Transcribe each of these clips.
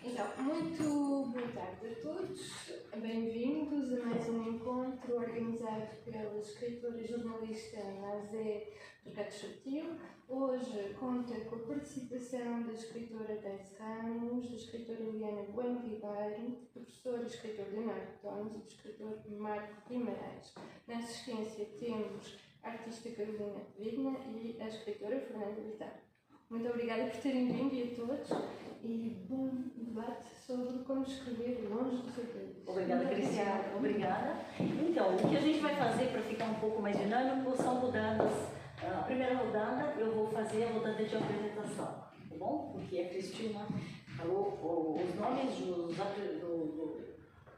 Então, muito boa tarde a todos, bem-vindos a mais um encontro organizado pela escritora e jornalista Nazé Ricardo Chatil. Hoje conta com a participação da escritora Thais Ramos, da escritora Eliana Bueno Ribeiro, do professor e escritor Leonardo Tones e do escritor Marco Guimarães. Na assistência temos a artista Carolina Vigna e a escritora Fernanda Vittar. Muito obrigada por terem vindo e a todos, e bom debate sobre como escrever longe do seu país. Obrigada, Cristiana. Obrigada. Então, o que a gente vai fazer para ficar um pouco mais dinâmico são rodadas. A primeira rodada eu vou fazer a rodada de apresentação, tá bom? Porque a Cristina falou os nomes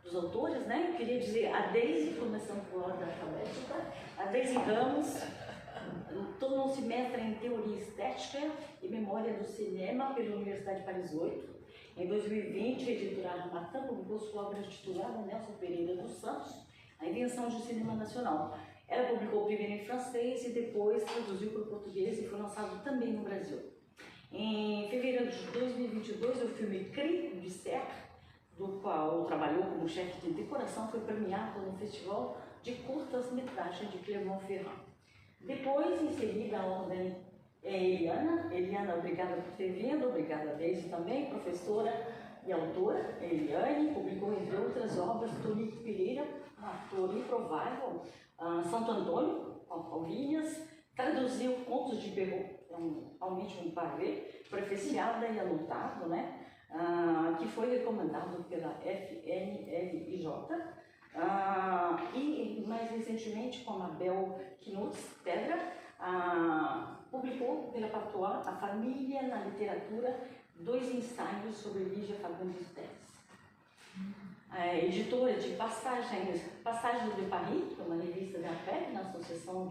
dos autores, né? Eu queria dizer a Deise, começando por ordem alfabética, a Deise Ramos. Tornou se mestra em Teoria Estética e Memória do Cinema pela Universidade de Paris 8. Em 2020, a editora Armatan publicou sua obra titulada Nelson Pereira dos Santos, A Invenção do Cinema Nacional. Ela publicou primeiro em francês e depois traduziu para o português e foi lançado também no Brasil. Em fevereiro de 2022, o filme Cri de Serre, do qual trabalhou como chefe de decoração, foi premiado no Festival de Curtas-Metragens de Clermont-Ferrand. Depois, em seguida, a ordem é Eliana. Eliana, obrigada por ter vindo, obrigada a Deise também, professora e autora. Eliane publicou, entre outras obras, Tonico Pereira, um ator improvável, Santo Antônio, Paulinhas, traduziu Contos de Perrault, realmente um pavê, prefeciada e anotado, né? Que foi recomendado pela FNLIJ. E mais recentemente com a Mabel Knutz Pedra, publicou pela Patois A Família na Literatura, 2 ensaios sobre Lígia Fagundes Telles. Editora de Passagens de Paris, que é uma revista da APEB, na Associação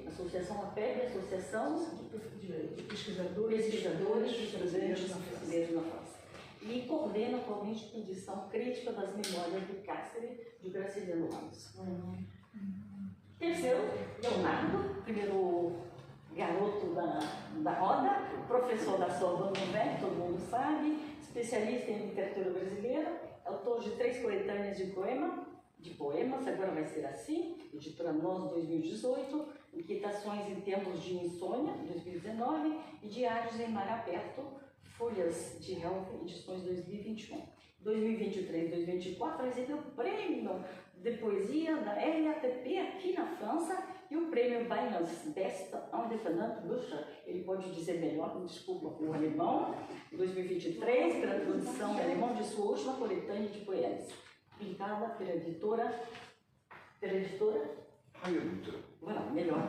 Associação APEB, Associação de Pesquisadores Brasileiros na França. E coordena atualmente a edição crítica das memórias do Cárcere de Graciliano Ramos. Terceiro, Leonardo, primeiro garoto da roda, professor da Sorbonne Nouvelle, todo mundo sabe, especialista em literatura brasileira, autor de 3 coletâneas de poemas, agora vai ser assim, editora Nós 2018, Inquietações em Tempos de Insônia, 2019, e Diários em Mar Aberto, Folhas de Helve, edições 2021. 2023 2024 recebeu o prêmio de poesia da RATP aqui na França e o prêmio Bayerns Best Independent Bücher. Ele pode dizer melhor, me desculpa, o alemão, 2023, pela tradução em alemão de sua última coletânea de poemas, publicada pela editora. Voilà, melhor.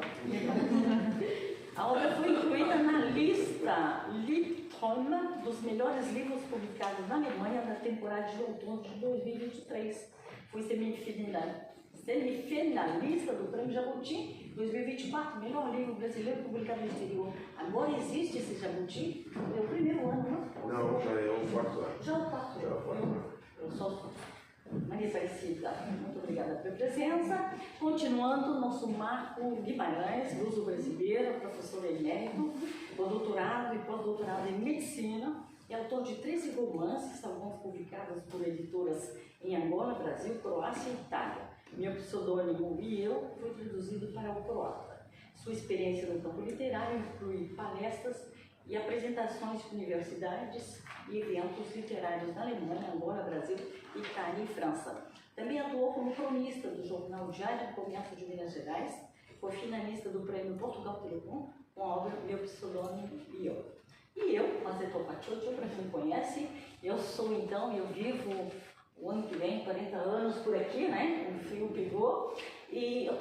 A obra foi incluída na lista Litrom dos melhores livros publicados na Alemanha na temporada de outono de 2023. Foi semifinalista do Prêmio Jabuti 2024, melhor livro brasileiro publicado no exterior. Agora existe esse Jabuti? É o primeiro ano, não? Não, já é o 4º ano. Já é o 4º ano. Eu sou Maria Aparecida, muito obrigada pela presença. Continuando, nosso Marco Guimarães, luso-brasileiro, professor emérito, com doutorado e pós-doutorado em medicina, é autor de 13 romances, alguns publicados por editoras em Angola, Brasil, Croácia e Itália. Meu pseudônimo e eu foi traduzido para o croata. Sua experiência no campo literário inclui palestras e apresentações de universidades e eventos literários na Alemanha, Angola, Brasil, Itália e França. Também atuou como cronista do jornal Diário do Comércio de Minas Gerais, foi finalista do Prêmio Portugal Telecom com a obra Meu Pseudônimo e Eu. E eu, Mazeto Pachocho, para quem conhece, eu vivo o ano que vem, 40 anos por aqui, né? O fio pegou. E eu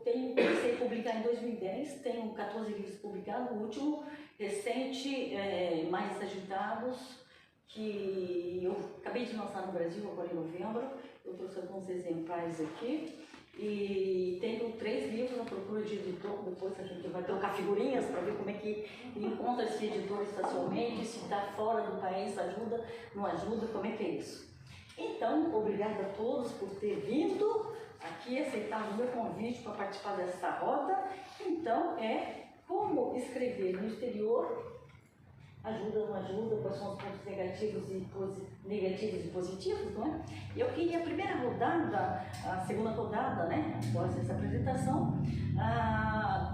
comecei a publicar em 2010, tenho 14 livros publicados, o último recente, Mais Agitados, que eu acabei de lançar no Brasil agora em novembro. Eu trouxe alguns exemplares aqui. E tenho 3 livros à procura de editor, depois a gente vai trocar figurinhas para ver como é que encontra esse editor estacionalmente, se está fora do país, ajuda, não ajuda, como é que é isso. Então, obrigada a todos por ter vindo aqui, aceitado o meu convite para participar dessa roda. Então, como escrever no exterior ajuda ou não ajuda, quais são os pontos negativos e positivos, não é? Eu queria a primeira rodada, a segunda rodada, né, após essa apresentação,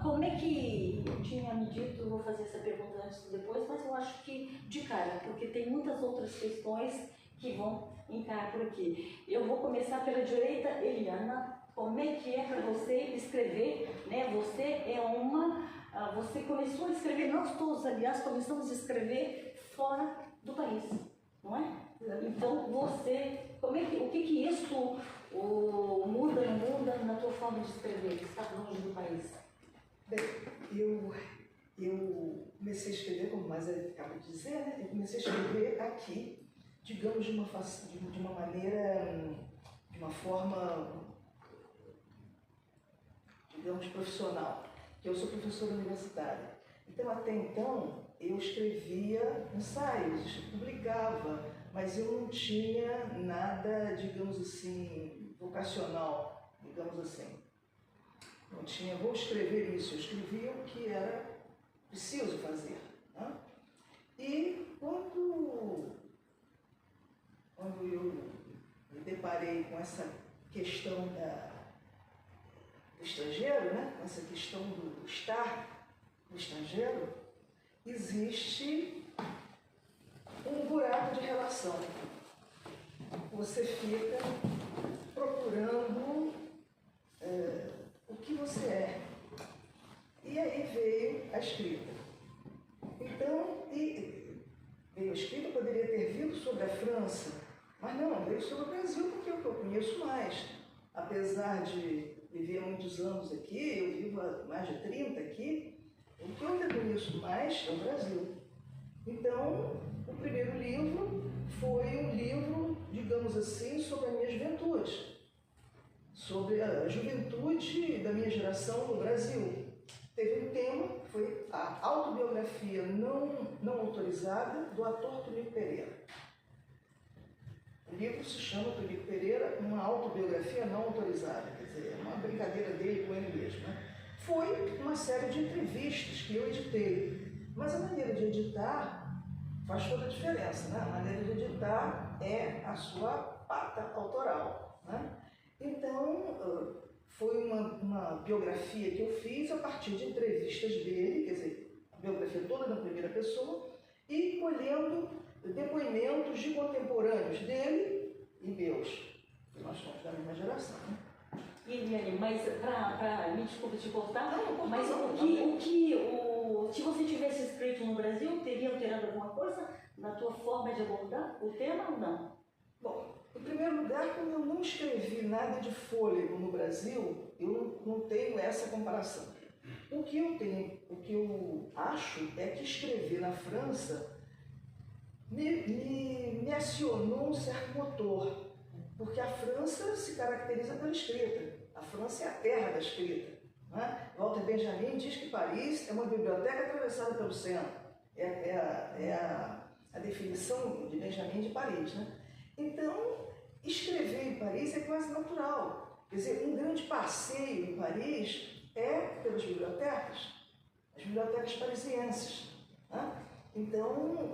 como é que, eu tinha me dito, eu vou fazer essa pergunta antes e depois, mas eu acho que de cara, porque tem muitas outras questões que vão entrar por aqui. Eu vou começar pela direita, Eliana. Como é que é para você escrever, né? Você começou a escrever, nós todos, aliás, começamos a escrever fora do país, não é? Então, o que isso muda ou não muda na tua forma de escrever, que está longe do país? Bem, eu comecei a escrever, como mais acaba de dizer, né? Eu comecei a escrever aqui, digamos, de uma maneira, de uma forma, digamos, profissional, que eu sou professora universitária. Então, até então, eu escrevia ensaios, publicava, mas eu não tinha nada, digamos assim, vocacional, digamos assim. Não tinha, vou escrever isso, eu escrevia o que era preciso fazer. Né? E quando eu me deparei com essa questão do estrangeiro, né? Com essa questão do estar no estrangeiro, existe um buraco de relação. Você fica procurando o que você é. E aí veio a escrita. Então, veio a escrita, poderia ter vindo sobre a França, mas não, veio sobre o Brasil, porque é o que eu conheço mais. Apesar de viver muitos anos aqui, eu vivo há mais de 30 aqui, o que eu ainda conheço mais é o Brasil. Então, o primeiro livro foi um livro, digamos assim, sobre a minha juventude, sobre a juventude da minha geração no Brasil. Teve um tema, que foi a autobiografia não autorizada do ator Tonico Pereira. O livro se chama Tonico Pereira, uma autobiografia não autorizada, quer dizer, é uma brincadeira dele com ele mesmo. Né? Foi uma série de entrevistas que eu editei, mas a maneira de editar faz toda a diferença, né? A maneira de editar é a sua pata autoral. Né? Então, foi uma biografia que eu fiz a partir de entrevistas dele, quer dizer, a biografia toda na primeira pessoa, e colhendo depoimentos de contemporâneos dele e meus, que nós somos da mesma geração. Né? Eliane, mas me desculpa te cortar, não, mas se você tivesse escrito no Brasil, teria alterado alguma coisa na tua forma de abordar o tema ou não? Bom, em primeiro lugar, como eu não escrevi nada de fôlego no Brasil, eu não tenho essa comparação. O que eu acho é que escrever na França me acionou um certo motor, porque a França se caracteriza pela escrita. A França é a terra da escrita. Né? Walter Benjamin diz que Paris é uma biblioteca atravessada pelo centro. É a definição de Benjamin de Paris. Né? Então, escrever em Paris é quase natural. Quer dizer, um grande passeio em Paris é pelas bibliotecas, as bibliotecas parisienses. Né? Então,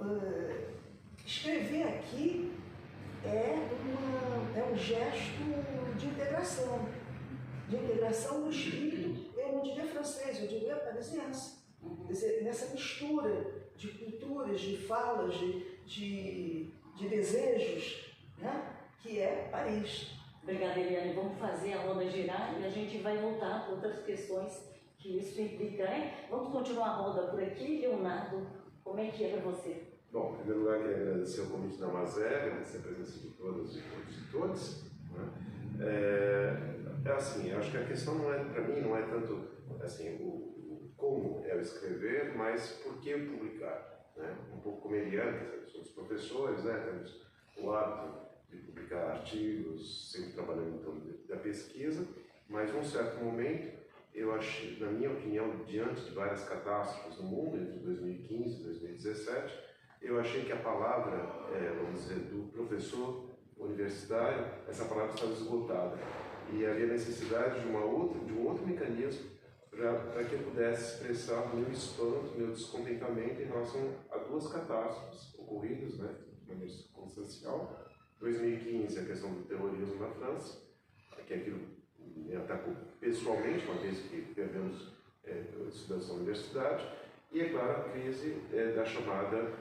escrever aqui é um gesto de integração do espírito. Eu não diria francês, eu diria parisiense. Quer dizer, nessa mistura de culturas, de falas, de desejos, né? Que é Paris. Obrigada, Eliane. Vamos fazer a roda girar e a gente vai voltar para outras questões que isso implica, né? Vamos continuar a roda por aqui. Leonardo, como é que é para você? Bom, em primeiro lugar, quero agradecer o convite da Mazé, agradecer a presença de todas e todos. Né? Assim, eu acho que a questão para mim, não é tanto assim, como é o escrever, mas por que publicar. Né? Um pouco como Eliane, somos professores, né? Temos o hábito de publicar artigos, sempre trabalhando então da pesquisa, mas num certo momento, eu achei, na minha opinião, diante de várias catástrofes no mundo, entre 2015 e 2017, eu achei que a palavra, vamos dizer, do professor universitário, essa palavra estava esgotada. E havia necessidade de um outro mecanismo para que eu pudesse expressar meu espanto, meu descontentamento em relação a duas catástrofes ocorridas, né, de maneira circunstancial. 2015, a questão do terrorismo na França, que aquilo me atacou pessoalmente, uma vez que perdemos estudantes da universidade, e, é claro, a crise da chamada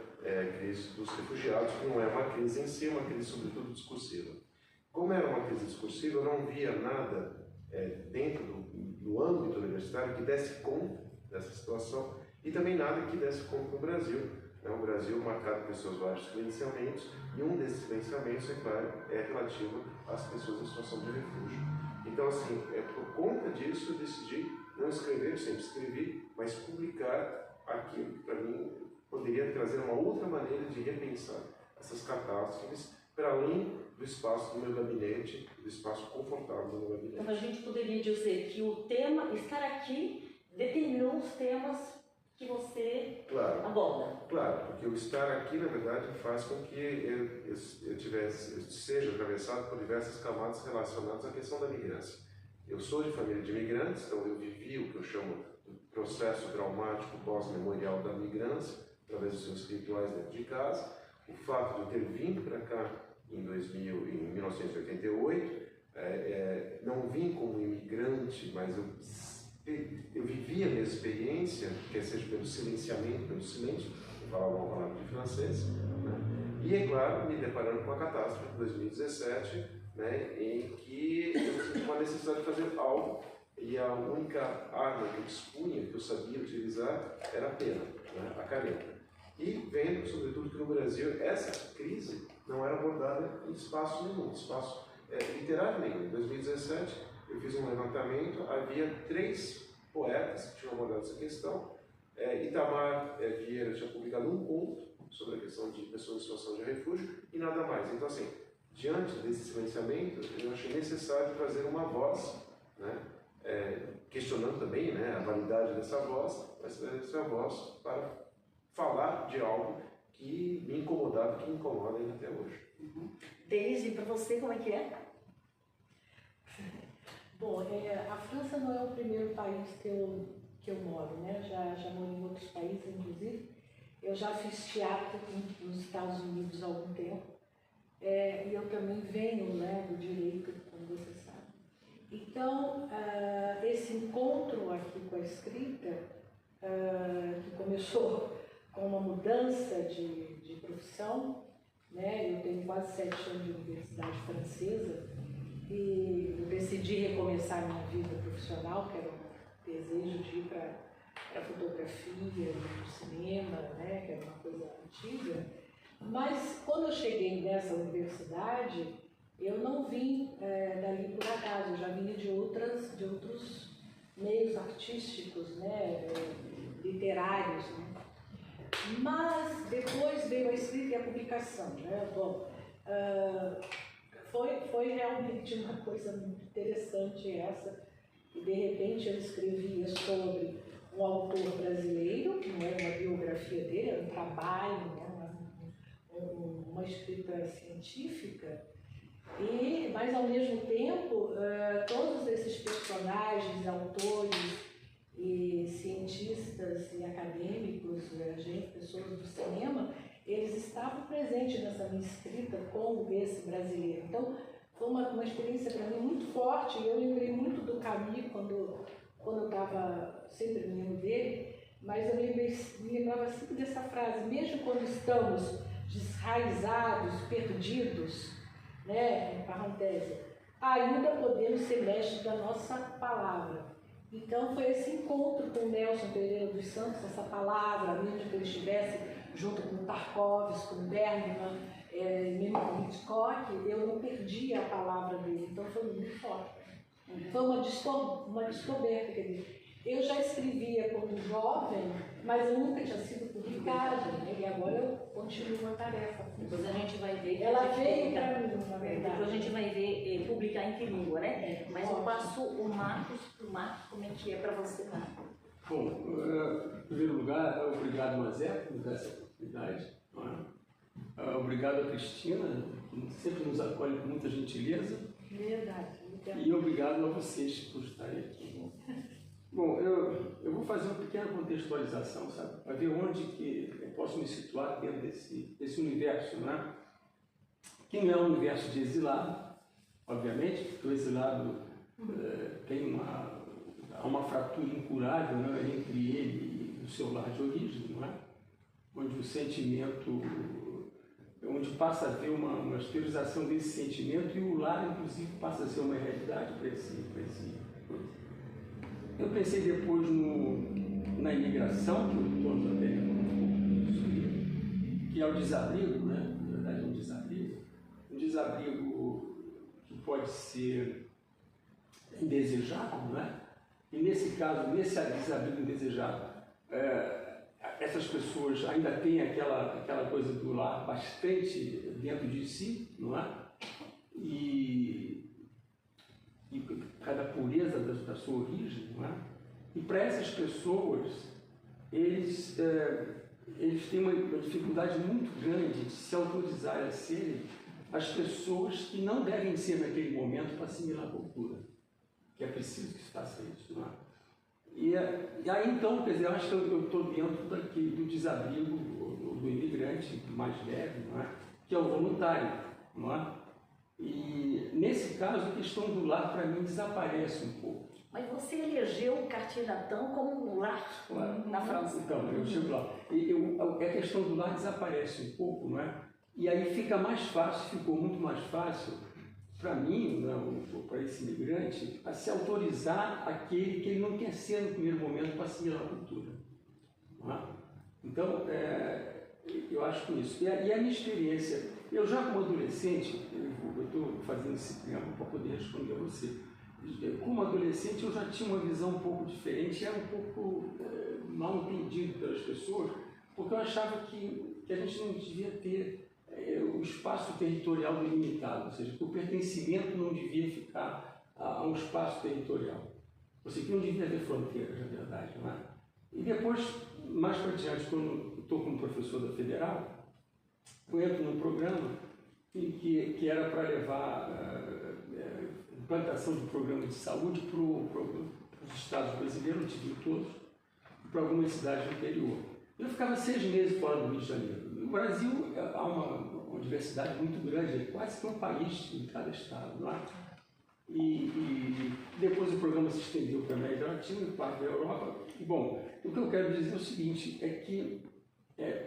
crise dos refugiados, que não é uma crise em si, é uma crise sobretudo discursiva. Como era uma crise discursiva, eu não via nada dentro do âmbito universitário que desse conta dessa situação e também nada que desse conta no Brasil. O Brasil marcado por seus vários silenciamentos, e um desses silenciamentos, é claro, é relativo às pessoas em situação de refúgio. Então, assim, por conta disso, eu decidi não escrever, eu sempre escrevi, mas publicar aquilo que, para mim, poderia trazer uma outra maneira de repensar essas catástrofes para além do espaço do meu gabinete, do espaço confortável do meu gabinete. Então, a gente poderia dizer que o tema, estar aqui, determinou os temas que você aborda. Claro, porque o estar aqui, na verdade, faz com que eu seja atravessado por diversas camadas relacionadas à questão da migrância. Eu sou de família de imigrantes, então eu vivi o que eu chamo de processo traumático pós-memorial da migrância, através dos seus rituais dentro de casa. O fato de eu ter vindo para cá em 1988, não vim como imigrante, mas eu vivi a minha experiência, quer seja pelo silenciamento, pelo silêncio, eu falava uma palavra de francês, né? E, é claro, me deparando com a catástrofe de 2017, né, em que eu tive uma necessidade de fazer algo, e a única arma que eu dispunha, que eu sabia utilizar, era a pena, né, a caneta. E vendo, sobretudo, que no Brasil essa crise não era abordada em espaço nenhum, espaço literário nenhum. Em 2017, eu fiz um levantamento, havia 3 poetas que tinham abordado essa questão. Itamar Vieira tinha publicado um conto sobre a questão de pessoas em situação de refúgio e nada mais. Então, assim, diante desse silenciamento, eu achei necessário trazer uma voz, né, questionando também, né, a validade dessa voz, mas trazer essa voz para falar de algo que me incomodava, que me incomoda ainda até hoje. Deise, para você, como é que é? Bom, a França não é o primeiro país que eu moro, né? Já moro em outros países, inclusive. Eu já fiz teatro nos Estados Unidos há algum tempo. E eu também venho, né, do direito, como você sabe. Então, esse encontro aqui com a escrita, que começou com uma mudança de profissão, né? Eu tenho quase 7 anos de universidade francesa, e eu decidi recomeçar minha vida profissional, que era um desejo de ir para a fotografia, para o cinema, né, que era uma coisa antiga. Mas quando eu cheguei nessa universidade, eu não vim dali por acaso, eu já vinha de outros meios artísticos, né, literários, né. Mas depois veio a escrita e a publicação, né. Bom, foi realmente uma coisa muito interessante essa, e de repente eu escrevia sobre um autor brasileiro, não era uma biografia dele, era um trabalho, né, uma escrita científica, mas ao mesmo tempo todos esses personagens, autores e cientistas e acadêmicos, pessoas do cinema, eles estavam presentes nessa minha escrita como esse brasileiro. Então, foi uma experiência para mim muito forte, e eu lembrei muito do Camus quando eu estava sempre me lembro dele, mas eu me lembrava sempre dessa frase: mesmo quando estamos desraizados, perdidos, né, parentese, ainda podemos ser mestres da nossa palavra. Então, foi esse encontro com o Nelson Pereira dos Santos, essa palavra, mesmo que ele estivesse junto com Tarkovsky, com Bergman, mesmo com Hitchcock, eu não perdi a palavra dele, então foi muito forte. Foi uma descoberta, quer dizer, eu já escrevia quando jovem, mas eu nunca tinha sido publicada, né? E agora eu continuo a tarefa. Depois a gente vai ver. Ela veio para mim, na verdade. Depois a gente vai ver publicar em que língua, né? Mas eu passo o Marcos para o Marcos, como é que é para você, Marcos? Bom, em primeiro lugar, obrigado, Mazé, por nos dar essa oportunidade. Obrigado a Cristina, que sempre nos acolhe com muita gentileza. Verdade. E obrigado a vocês por estarem aqui. Bom, eu vou fazer uma pequena contextualização, sabe? Para ver onde que eu posso me situar dentro desse universo, né? Que não é um universo de exilado, obviamente, porque o exilado tem uma fratura incurável, né, entre ele e o seu lar de origem, não é? Onde o sentimento, onde passa a haver uma exteriorização desse sentimento e o lar, inclusive, passa a ser uma realidade para esse. Eu pensei depois na imigração, que eu estou até que é o desabrigo, né? Na verdade é um desabrigo que pode ser indesejado, não é? E nesse caso, nesse desabrigo indesejado, essas pessoas ainda têm aquela coisa do lar bastante dentro de si, não é? E cada pureza da sua origem, não é? E para essas pessoas, eles têm uma dificuldade muito grande de se autorizar a serem as pessoas que não devem ser naquele momento para assimilar a cultura, que é preciso que se faça isso, não é? E aí então, quer dizer, eu acho que eu estou dentro do desabrigo do imigrante mais leve, não é? Que é o voluntário, não é? E nesse caso a questão do lar para mim desaparece um pouco. Mas você elegeu o Quartier Latin como um lar na França. Então, eu chego lá. A questão do lar desaparece um pouco, não é? E aí fica mais fácil, ficou muito mais fácil para mim, para esse imigrante, a se autorizar aquele que ele não quer ser no primeiro momento para assimilar a cultura. Não é? Então, eu acho que isso. E a minha experiência, eu já como adolescente, eu estou fazendo esse preâmbulo para poder responder a você. Como adolescente, eu já tinha uma visão um pouco diferente, era um pouco mal entendido pelas pessoas, porque eu achava que a gente não devia ter o espaço territorial delimitado, ou seja, que o pertencimento não devia ficar a um espaço territorial. Ou seja, que não devia haver fronteiras, na verdade, não é? E depois, mais para diante, quando estou como professor da Federal, eu entro num programa que era para levar implantação de programa de saúde para os estados brasileiros, não tive todos, para algumas cidades do interior. Eu ficava 6 meses fora do Rio de Janeiro. No Brasil há uma diversidade muito grande, é quase que um país em cada estado, não é? E depois o programa se estendeu para a América Latina e parte da Europa. Bom, o que eu quero dizer é o seguinte, é que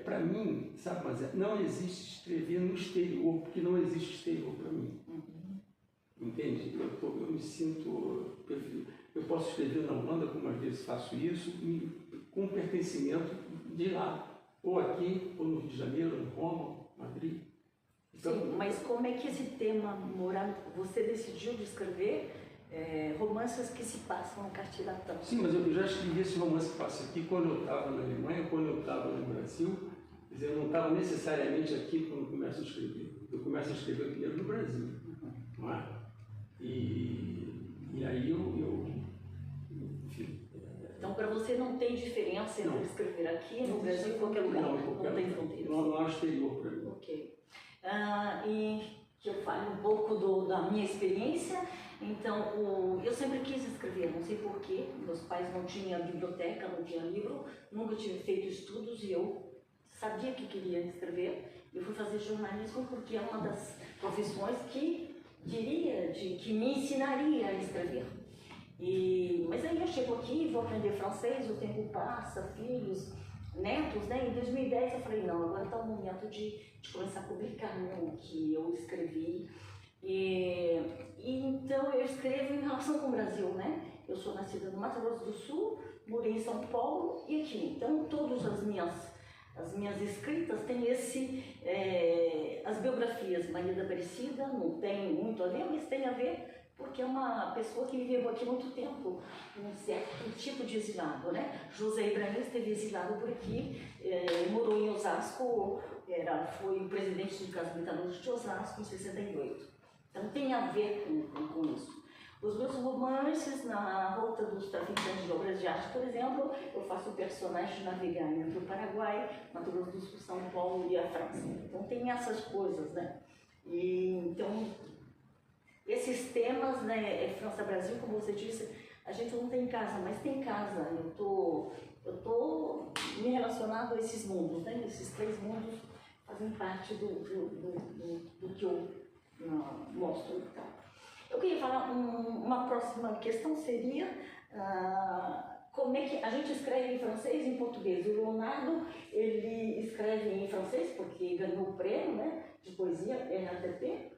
para mim, sabe, mas não existe escrever no exterior, porque não existe exterior para mim. Entende? Eu me sinto... Eu posso escrever na Holanda, como às vezes faço isso, com pertencimento de lá. Ou aqui, ou no Rio de Janeiro, em Roma, Madrid. Então, sim, mas como é que esse tema moral, você decidiu de escrever romances que se passam no Quartier Latin? Sim, mas eu já escrevi esse romance que passa aqui quando eu estava na Alemanha, quando eu estava no Brasil. Quer dizer, eu não estava necessariamente aqui quando eu começo a escrever. Eu começo a escrever primeiro no Brasil, não é? E aí enfim... Então, para você não tem diferença entre escrever aqui no Brasil ou em qualquer lugar? Não tem fronteiras? Não há exterior para mim. Ok. E que eu fale um pouco da minha experiência. Então, eu sempre quis escrever, não sei porquê. Meus pais não tinham biblioteca, não tinham livro, nunca tive feito estudos e eu sabia que queria escrever. Eu fui fazer jornalismo porque é uma das profissões que que me ensinaria a escrever. Mas aí eu chego aqui, vou aprender francês, o tempo passa, filhos, netos, né? Em 2010 eu falei, não, agora está o momento de começar a publicar, né, o que eu escrevi. E então eu escrevo em relação com o Brasil, né? Eu sou nascida no Mato Grosso do Sul, morei em São Paulo e aqui. Então todas as minhas escritas têm as biografias. Maria da Aparecida não tem muito a ver, mas tem a ver porque é uma pessoa que viveu aqui muito tempo, um certo tipo de exilado, né? José Ibrahim esteve exilado por aqui, morou em Osasco, foi o presidente do caso metalúrgico de Osasco em 68. Então tem a ver com isso. Os meus romances, na Rota dos Traficantes de Obras de Arte, por exemplo, eu faço o personagem navegar entre o Paraguai, Mato Grosso do Sul, São Paulo e a França. Então tem essas coisas, né? Então, esses temas, né, França-Brasil, como você disse, a gente não tem casa, mas tem casa. Eu tô me relacionando a esses mundos, né? Esses 3 mundos fazem parte do que eu mostro. Então, eu queria falar, uma próxima questão seria como é que a gente escreve em francês e em português. O Leonardo, ele escreve em francês porque ganhou o prêmio, né, de poesia NATP,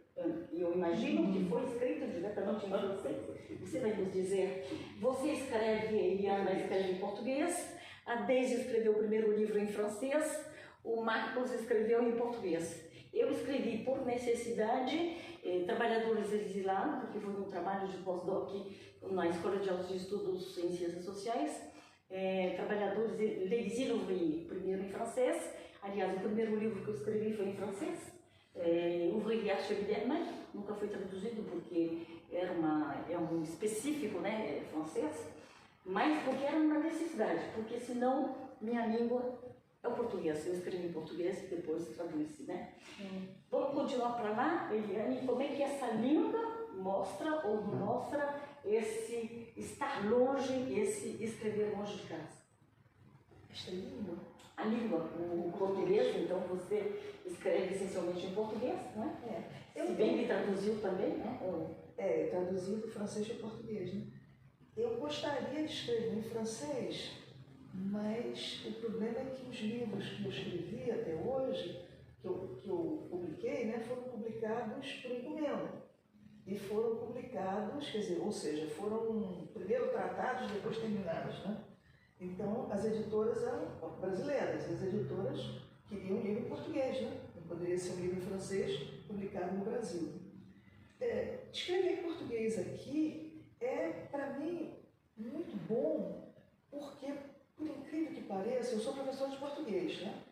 e eu imagino que foi escrito diretamente em francês. Você vai nos dizer, você escreve, Eliana escreve em português, a Deise escreveu o primeiro livro em francês, o Marcos escreveu em português. Eu escrevi por necessidade, Trabalhadores Exilados, porque foi um trabalho de pós-doc na Escola de Altos Estudos em Ciências Sociais, Trabalhadores L'Exil Ouvrier, primeiro em francês. Aliás, o primeiro livro que eu escrevi foi em francês, Ouvrier chez Biderman, nunca foi traduzido porque é um específico, né, francês, mas porque era uma necessidade, porque senão minha língua é o português. Eu escrevi em português e depois traduzi, né? Vamos continuar para lá, Eliane, como é que essa língua mostra ou não mostra esse estar longe, esse escrever longe de casa? Esta língua? A língua, o português, então você escreve essencialmente em português, né? Se bem que traduziu também, né? Traduzido do francês para o português, né? Eu gostaria de escrever em francês, mas o problema é que os livros que eu escrevi até hoje, que eu publiquei, né, foram publicados por encomenda. E foram publicados, quer dizer, ou seja, foram primeiro tratados, depois terminados, né? Então, as editoras eram brasileiras, as editoras queriam um livro em português, né? Não poderia ser um livro em francês publicado no Brasil. Escrever em português aqui é, para mim, muito bom, porque, por incrível que pareça, eu sou professora de português, né?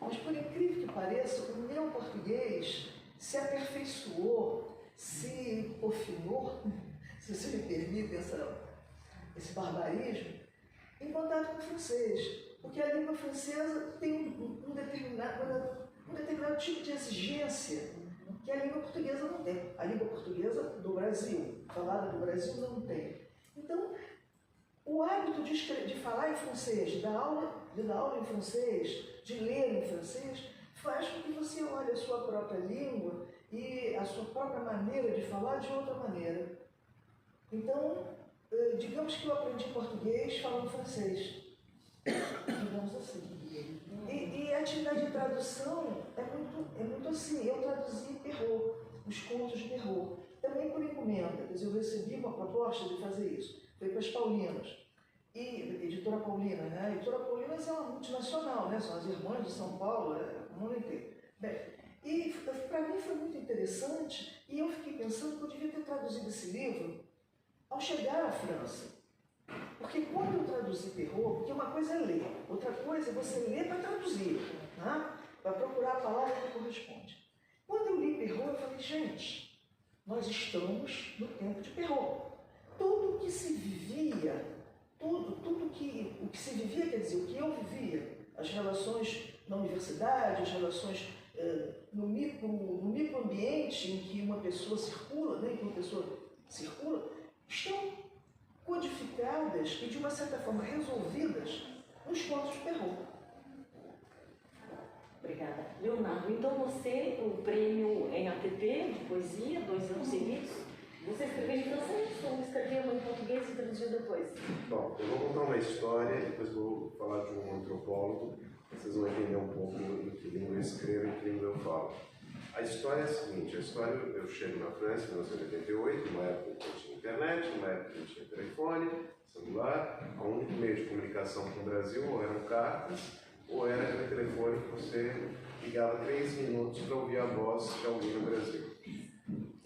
Mas, por incrível que pareça, o meu português se aperfeiçoou, se afinou, se você me permite esse barbarismo, em contato com o francês. Porque a língua francesa tem um determinado tipo de exigência que a língua portuguesa não tem. A língua portuguesa do Brasil, falada do Brasil, não tem. Então, o hábito de falar em francês, de dar aula em francês, de ler em francês, faz com que você olhe a sua própria língua e a sua própria maneira de falar de outra maneira. Então, digamos que eu aprendi português falando francês. Digamos assim. E a atividade de tradução é muito assim. Eu traduzi Perrault, os contos de Perrault, também por encomenda. Quer dizer, eu recebi uma proposta de fazer isso. Foi para as Paulinas. E editora Paulina, né? A editora Paulinas é uma multinacional, né? São as irmãs de São Paulo, o mundo inteiro. Bem, e para mim foi muito interessante, e eu fiquei pensando que eu devia ter traduzido esse livro ao chegar à França. Porque quando eu traduzi Perrault, porque uma coisa é ler, outra coisa é você ler para traduzir, né? Para procurar a palavra que corresponde. Quando eu li Perrault, eu falei, gente, nós estamos no tempo de Perrault. Tudo o que se vivia, o que se vivia, quer dizer, o que eu vivia, as relações na universidade, as relações no microambiente em que uma pessoa circula, né, estão codificadas e, de uma certa forma, resolvidas nos contos de Perrault. Obrigada. Leonardo, então você, o prêmio NATP de poesia, 2 anos seguidos, você escreveu em francês ou escreveu em português e traduziu depois? Bom, eu vou contar uma história e depois vou falar de um antropólogo. Vocês vão entender um pouco em que língua eu escrevo e em que língua eu falo. A história é a seguinte, eu chego na França em 1988, numa época que não tinha internet, numa época que não tinha telefone, celular, o único meio de comunicação com o Brasil ou eram cartas, ou era aquele telefone que você ligava 3 minutos para ouvir a voz de alguém no Brasil.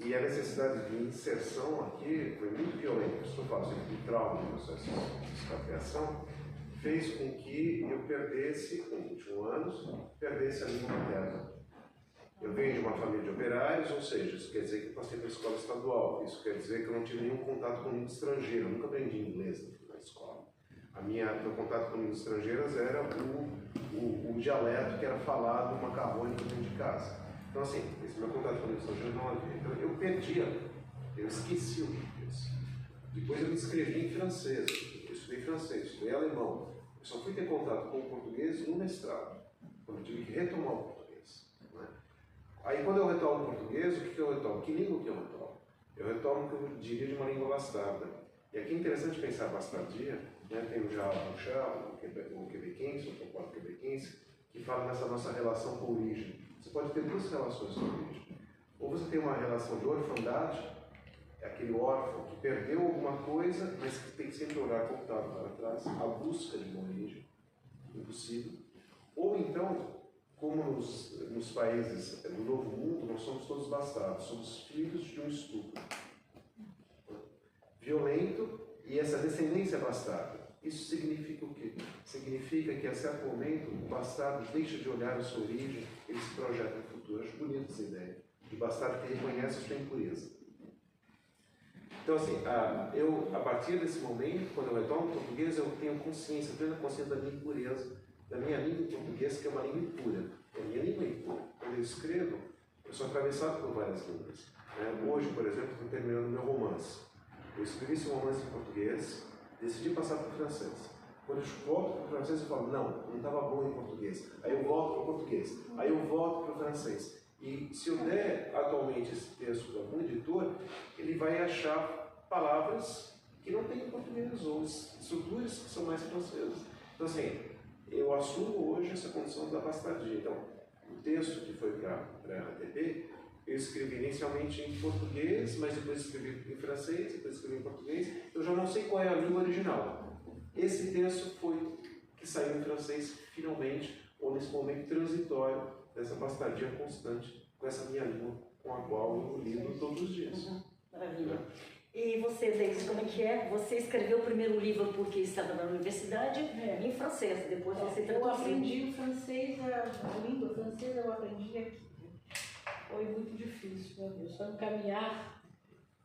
E a necessidade de inserção aqui foi muito violenta, isso eu faço de trauma no processo de expatriação, fez com que eu perdesse, com 21 anos, perdesse a língua materna. Eu venho de uma família de operários, ou seja, isso quer dizer que eu passei pela escola estadual, isso quer dizer que eu não tive nenhum contato com língua estrangeira, eu nunca aprendi inglês na escola. Meu contato com línguas estrangeiras era o dialeto que era falado macarrônico dentro de casa. Então, assim, esse meu contato com línguas estrangeiras não havia. Então, eu perdia, eu esqueci o português. Depois eu me inscrevi em francês, eu estudei francês, estudei alemão. Eu só fui ter contato com o português no mestrado, quando eu tive que retomar o português. Né? Aí quando eu retomo o português, o que eu retomo? Que língua que eu retomo? Eu retomo o que eu diria de uma língua bastarda. E aqui é interessante pensar bastardia, né? Tem o Jarro, o quebequense, o topógrafo quebequense, que fala nessa nossa relação com a origem. Você pode ter duas relações com a origem. Ou você tem uma relação de orfandade, é aquele órfão que perdeu alguma coisa, mas que tem que sempre olhar voltado para trás, a busca de uma origem impossível. Ou então, como nos países do Novo Mundo, nós somos todos bastardos, somos filhos de um estupro violento e essa descendência bastarda. Isso significa o quê? Significa que a certo momento o bastardo deixa de olhar a sua origem, ele se projeta no futuro. Acho bonita essa ideia. De bastardo que reconhece a sua impureza. Então, assim, a partir desse momento, quando eu retomo o português, eu tenho consciência, plena consciência da minha impureza, da minha língua em português, que é uma língua impura. A minha língua é impura. Quando eu escrevo, eu sou atravessado por várias línguas. Né? Hoje, por exemplo, estou terminando meu romance. Eu escrevi esse romance em português, decidi passar para o francês. Quando eu volto para o francês, eu falo, não estava bom em português. Aí eu volto para o português. Aí eu volto para o francês. E se eu der atualmente esse texto para algum editor, ele vai achar palavras que não tem em português, ou estruturas que são mais francesas. Então, assim, eu assumo hoje essa condição da bastardia. Então, o texto que foi para a ATP, eu escrevi inicialmente em português, mas depois escrevi em francês, depois escrevi em português. Eu já não sei qual é a língua original. Esse texto foi que saiu em francês finalmente, ou nesse momento transitório dessa bastardia constante com essa minha língua com a qual eu lido todos os dias. Maravilha. E você, Deise, como é que é? Você escreveu o primeiro livro porque estava na universidade em francês, depois você Eu traduziu. aprendi o francês, a língua francesa eu aprendi aqui. Foi muito difícil, meu Deus. Só no caminhar,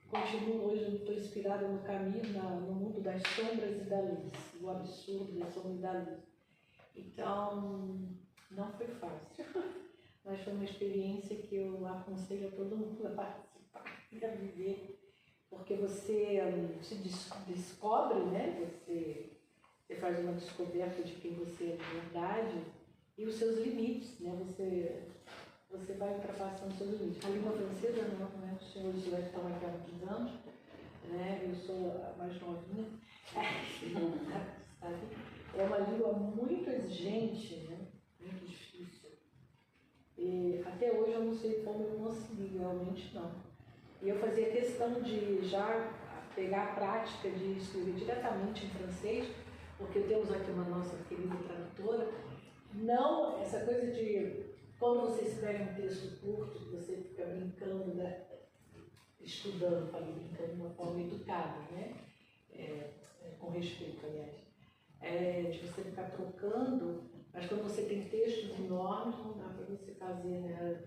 continuo hoje, eu estou inspirada no caminho, no mundo das sombras e da luz, do absurdo da sombra e da luz. Então, não foi fácil, mas foi uma experiência que eu aconselho a todo mundo a participar e a viver, porque você se descobre, né? Você faz uma descoberta de quem você é de verdade e os seus limites, né? Você vai ultrapassando seus limites. A língua francesa não, né? Os senhores já estão aqui há muitos anos, né? Eu sou a mais novinha, sabe? É uma língua muito exigente, né? Muito difícil. E até hoje eu não sei como eu consegui, realmente não. E eu fazia questão de já pegar a prática de escrever diretamente em francês, porque temos aqui uma nossa querida tradutora. Não, essa coisa de quando você escreve um texto curto, você fica brincando, né? Estudando, falei brincando de uma forma educada, né? Com respeito, aliás. De você ficar trocando, mas quando você tem textos enormes, não dá para você fazer, né,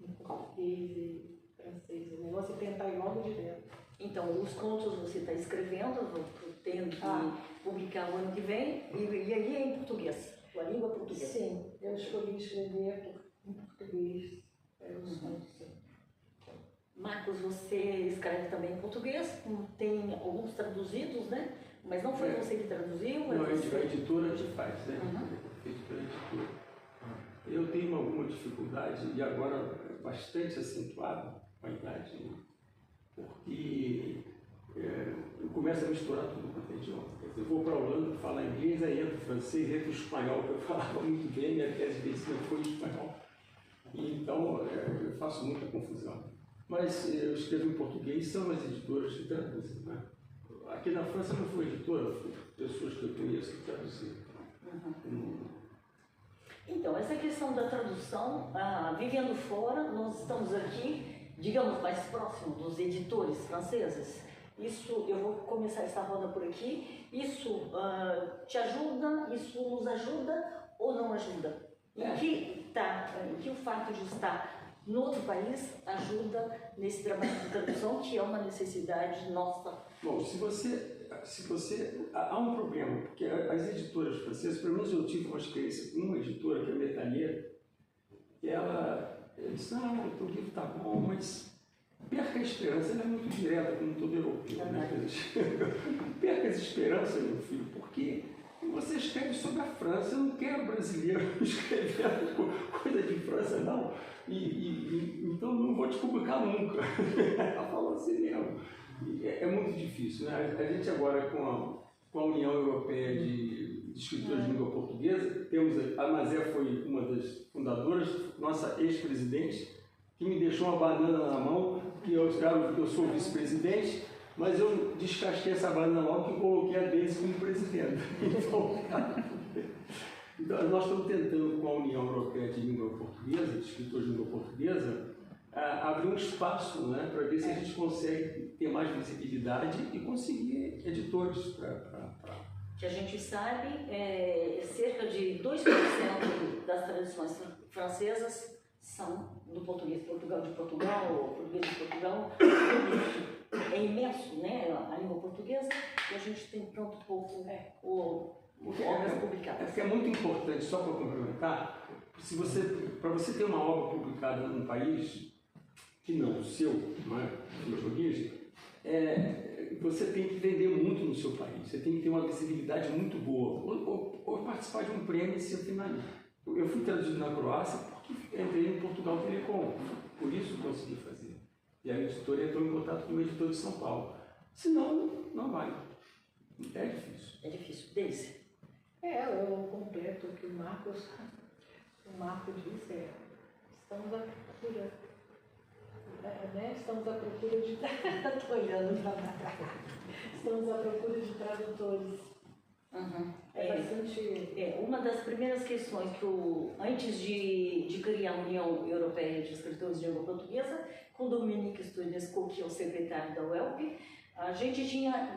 em português e francês. O negócio é tentar ir logo direto. Então, os contos você está escrevendo, pretendo publicar o ano que vem, e aí é em português, a língua portuguesa. Sim, eu escolhi escrever em português os contos, sim. Marcos, você escreve também em português, tem alguns traduzidos, né? Mas não foi você que traduziu? Não, a editora que faz, né? Feito pela editora. Eu tenho alguma dificuldade, e agora bastante acentuada com a idade, porque eu começo a misturar tudo com o idioma. Eu vou para a Holanda falar inglês, aí entra o francês, entra o espanhol, que eu falava muito bem, minha tese de medicina foi em espanhol. E então eu faço muita confusão. Mas eu escrevo em português, são as editoras que traduzem, né? Aqui na França não foi editora, foi pessoas que eu conheço que traduziram. Então, essa questão da tradução, vivendo fora, nós estamos aqui, digamos, mais próximo dos editores franceses. Isso, eu vou começar essa roda por aqui. Isso te ajuda, isso nos ajuda ou não ajuda? Em que o fato de estar no outro país ajuda nesse trabalho de tradução, que é uma necessidade nossa? Bom, se você há um problema, porque as editoras francesas, pelo menos eu tive uma experiência com uma editora, que é a Metalier, e ela disse, o teu livro está bom, mas perca a esperança, ela é muito direta, como todo europeu, né? Perca as esperanças, meu filho, porque você escreve sobre a França, eu não quero brasileiro escrevendo coisa de França, não. Então não vou te publicar nunca. Ela falou assim mesmo. É muito difícil, né? A gente agora, com a União Europeia de Escritores de Língua Portuguesa, temos a Mazé foi uma das fundadoras, nossa ex-presidente, que me deixou uma banana na mão, que eu sou vice-presidente, mas eu descasquei essa banana logo e coloquei a Deise como presidente. Então, nós estamos tentando, com a União Europeia de Língua Portuguesa, de Escritores de Língua Portuguesa, abrir um espaço, né, para ver se a gente consegue ter mais visibilidade e conseguir editores para... Que a gente sabe, cerca de 2% das traduções francesas são do português de Portugal, ou português de Portugal. É imenso, né, a língua portuguesa, e a gente tem pronto pouco obras publicadas. É muito importante, só para complementar, para você ter uma obra publicada num país que não o seu, não é, de origem, você tem que vender muito no seu país, você tem que ter uma visibilidade muito boa, ou participar de um prêmio e ser finalista. Eu fui traduzido na Croácia porque entrei no Portugal Telecom, por isso consegui fazer. E a editora entrou em contato com o editor de São Paulo. Senão, não vai. É difícil. É difícil. Deise. Eu completo o que o Marco disse, estamos à procura. Estamos à procura de... Estou olhando para cá. Estamos à procura de tradutores. Uhum. Bastante... Uma das primeiras questões que antes de criar a União Europeia de Escritores de Língua Portuguesa, com Dominique Stunescu, que é o secretário da UELP, a gente tinha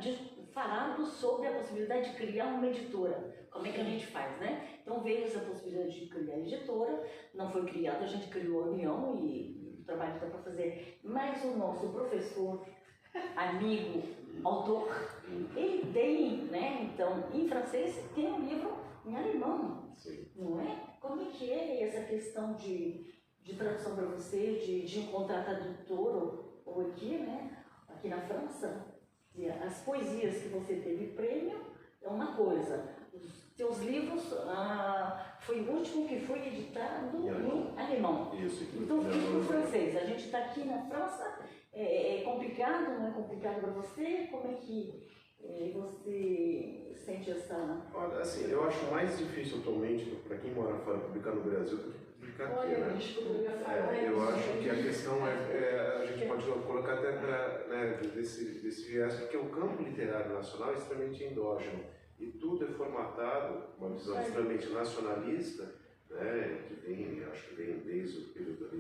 falado sobre a possibilidade de criar uma editora. Como é que a gente faz, né? Então veio essa possibilidade de criar a editora, não foi criada, a gente criou a União e o trabalho está para fazer. Mas o nosso professor, amigo, autor, ele tem, né? Então, em francês, tem um livro em alemão, Sim. não é? Como é que é essa questão de tradução para você, de encontrar tradutor ou aqui, né? Aqui na França, as poesias que você teve prêmio é uma coisa. Os teus livros, foi o último que foi editado em alemão. Isso. Então, fica o francês. A gente está aqui na França, é complicado, não é complicado para você? Como é que você sente essa... Olha, assim, eu acho mais difícil atualmente, para quem mora fora, publicar no Brasil do que publicar aqui, né? Eu acho que a questão a gente pode colocar até desse viés, porque o campo literário nacional é extremamente endógeno e tudo é formatado, uma visão extremamente nacionalista, né, que vem, acho que vem desde o período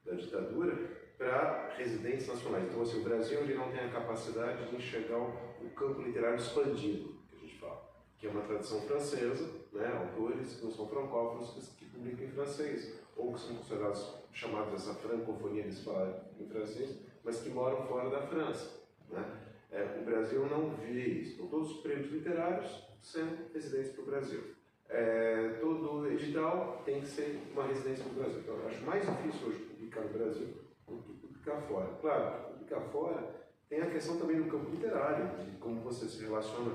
da ditadura, para residentes nacionais. Então, assim, o Brasil ele não tem a capacidade de enxergar o campo literário expandido, que a gente fala, que é uma tradição francesa, né, autores que não são francófonos que publicam em francês, ou que são considerados, chamados essa francofonia, eles falam em francês, mas que moram fora da França, né? O Brasil não vê isso. Então, todos os prêmios literários sendo residentes para o Brasil. Todo edital tem que ser uma residência no Brasil. Então, eu acho mais difícil hoje publicar no Brasil do que publicar fora. Claro, publicar fora tem a questão também do campo literário, de como você se relaciona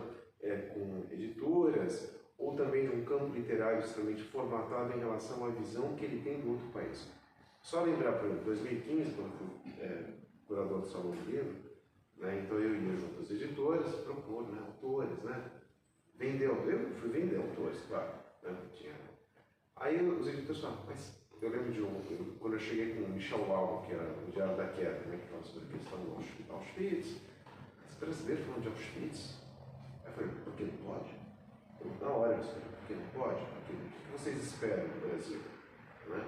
com editoras, ou também de um campo literário extremamente formatado em relação à visão que ele tem do outro país. Só lembrar, por exemplo, 2015, quando eu fui curador do Salão do Livro, né, então eu ia junto às editoras, propor, né, autores, né, eu fui vender autores, claro. Né, aí os editores falaram, mas eu lembro de quando eu cheguei com o Michel Lauer, que era o Diário da Queda, né, que falava sobre a questão do Auschwitz, os brasileiros falando de Auschwitz, aí eu falei, por que não pode? Na hora eu falei, por que não pode? O que vocês esperam do Brasil? Né?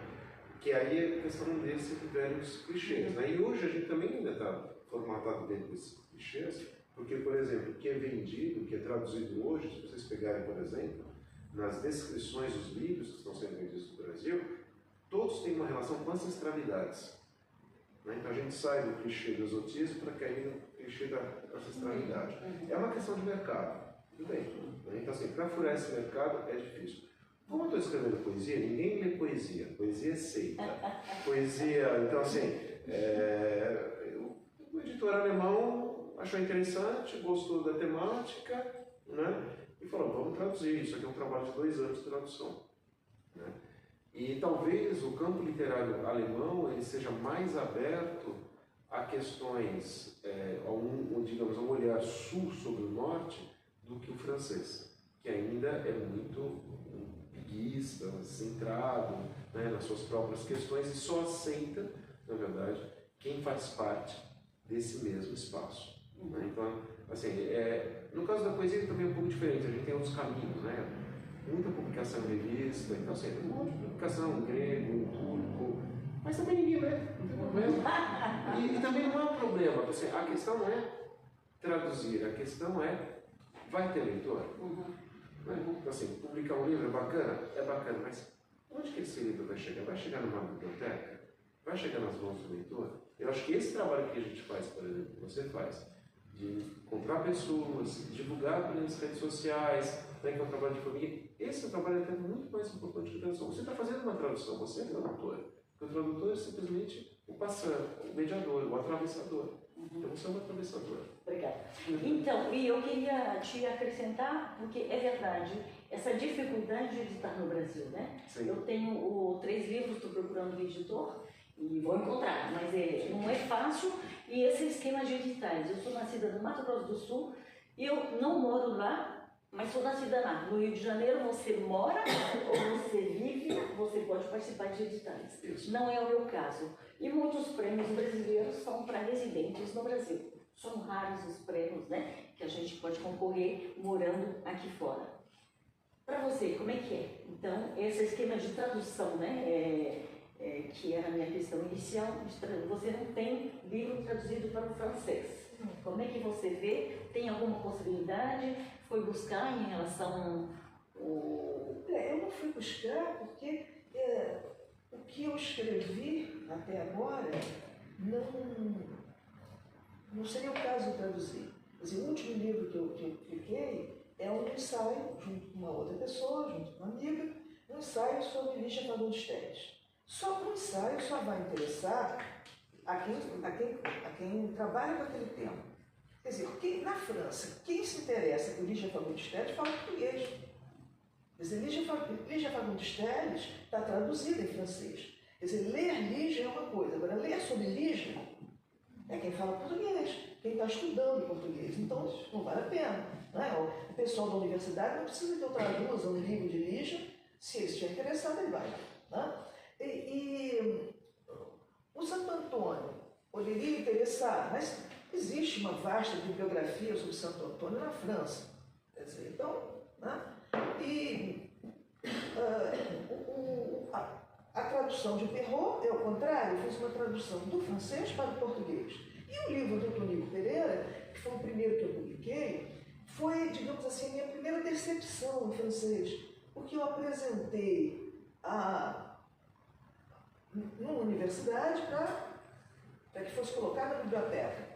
Que aí é a questão desses velhos clichês. Né? E hoje a gente também ainda está formatado dentro desses clichês, porque, por exemplo, o que é vendido, o que é traduzido hoje, se vocês pegarem, por exemplo, nas descrições dos livros que estão sendo vendidos no Brasil, todos têm uma relação com ancestralidades. Né? Então a gente sai do clichê do exotismo para cair no clichê da ancestralidade. É uma questão de mercado. Tudo bem. Né? Então, assim, para furar esse mercado é difícil. Como eu estou escrevendo poesia, ninguém lê poesia. Poesia é seita. Poesia, então, assim, editor alemão achou interessante, gostou da temática, né? E falou, vamos traduzir, isso aqui é um trabalho de 2 anos de tradução. Né? E talvez o campo literário alemão ele seja mais aberto a questões, digamos, a um olhar sul sobre o norte do que o francês, que ainda é muito piguista, centrado, né, nas suas próprias questões e só aceita, na verdade, quem faz parte desse mesmo espaço. Né? Então, assim, no caso da poesia também é um pouco diferente, a gente tem outros caminhos, né? Muita publicação em revista, então assim, tem um monte de publicação em grego, em turco, mas também ninguém lê, não tem problema. E também não é um problema, assim, a questão não é traduzir, a questão é, vai ter leitor? Né? Então, assim, publicar um livro é bacana, mas onde que esse livro vai chegar? Vai chegar numa biblioteca? Vai chegar nas mãos do leitor? Eu acho que esse trabalho que a gente faz, por exemplo, que você faz, de encontrar pessoas, divulgar pelas redes sociais, né, que é um trabalho de família, esse é um trabalho até muito mais importante que a tradução. Você está fazendo uma tradução, você é tradutor. Porque o tradutor é simplesmente o passante, o mediador, o atravessador. Então você é um atravessador. Obrigada. Então, e eu queria te acrescentar, porque é verdade, essa dificuldade de editar no Brasil, né? Sim. Eu tenho 3 livros, estou procurando um editor, e vou encontrar, mas não é fácil. E esse esquema de editais, eu sou nascida no Mato Grosso do Sul, e eu não moro lá, mas sou nascida lá. No Rio de Janeiro você mora ou você vive, você pode participar de editais. Isso. Não é o meu caso. E muitos prêmios brasileiros são para residentes no Brasil. São raros os prêmios, né, que a gente pode concorrer morando aqui fora. Para você, como é que é? Então, esse esquema de tradução, né, que era a minha questão inicial, você não tem livro traduzido para o francês. Como é que você vê? Tem alguma possibilidade? Foi buscar em relação ao... Eu não fui buscar porque o que eu escrevi até agora não seria o caso de traduzir. Quer dizer, o último livro que eu publiquei é um ensaio, junto com uma outra pessoa, junto com uma amiga, um ensaio sobre Lígia Fagundes Telles. Só que o ensaio só vai interessar a quem trabalha com aquele tema. Quer dizer, na França, quem se interessa por Lígia Fagundes Telles fala português. Quer dizer, Lígia Fagundes Telles está traduzida em francês. Quer dizer, ler Lígia é uma coisa, agora ler sobre Lígia é quem fala português, quem está estudando português. Então, não vale a pena. Né? O pessoal da universidade não precisa que eu traduza um livro de Lígia, se ele estiver interessado, ele vai. Né? E o Santo Antônio poderia interessar, mas existe uma vasta bibliografia sobre Santo Antônio na França. Quer dizer, então, né? E a tradução de Perrault é o contrário, eu fiz uma tradução do francês para o português. E o livro do Tonico Pereira, que foi o primeiro que eu publiquei, foi, digamos assim, a minha primeira decepção em francês, porque eu apresentei numa universidade para que fosse colocada na biblioteca.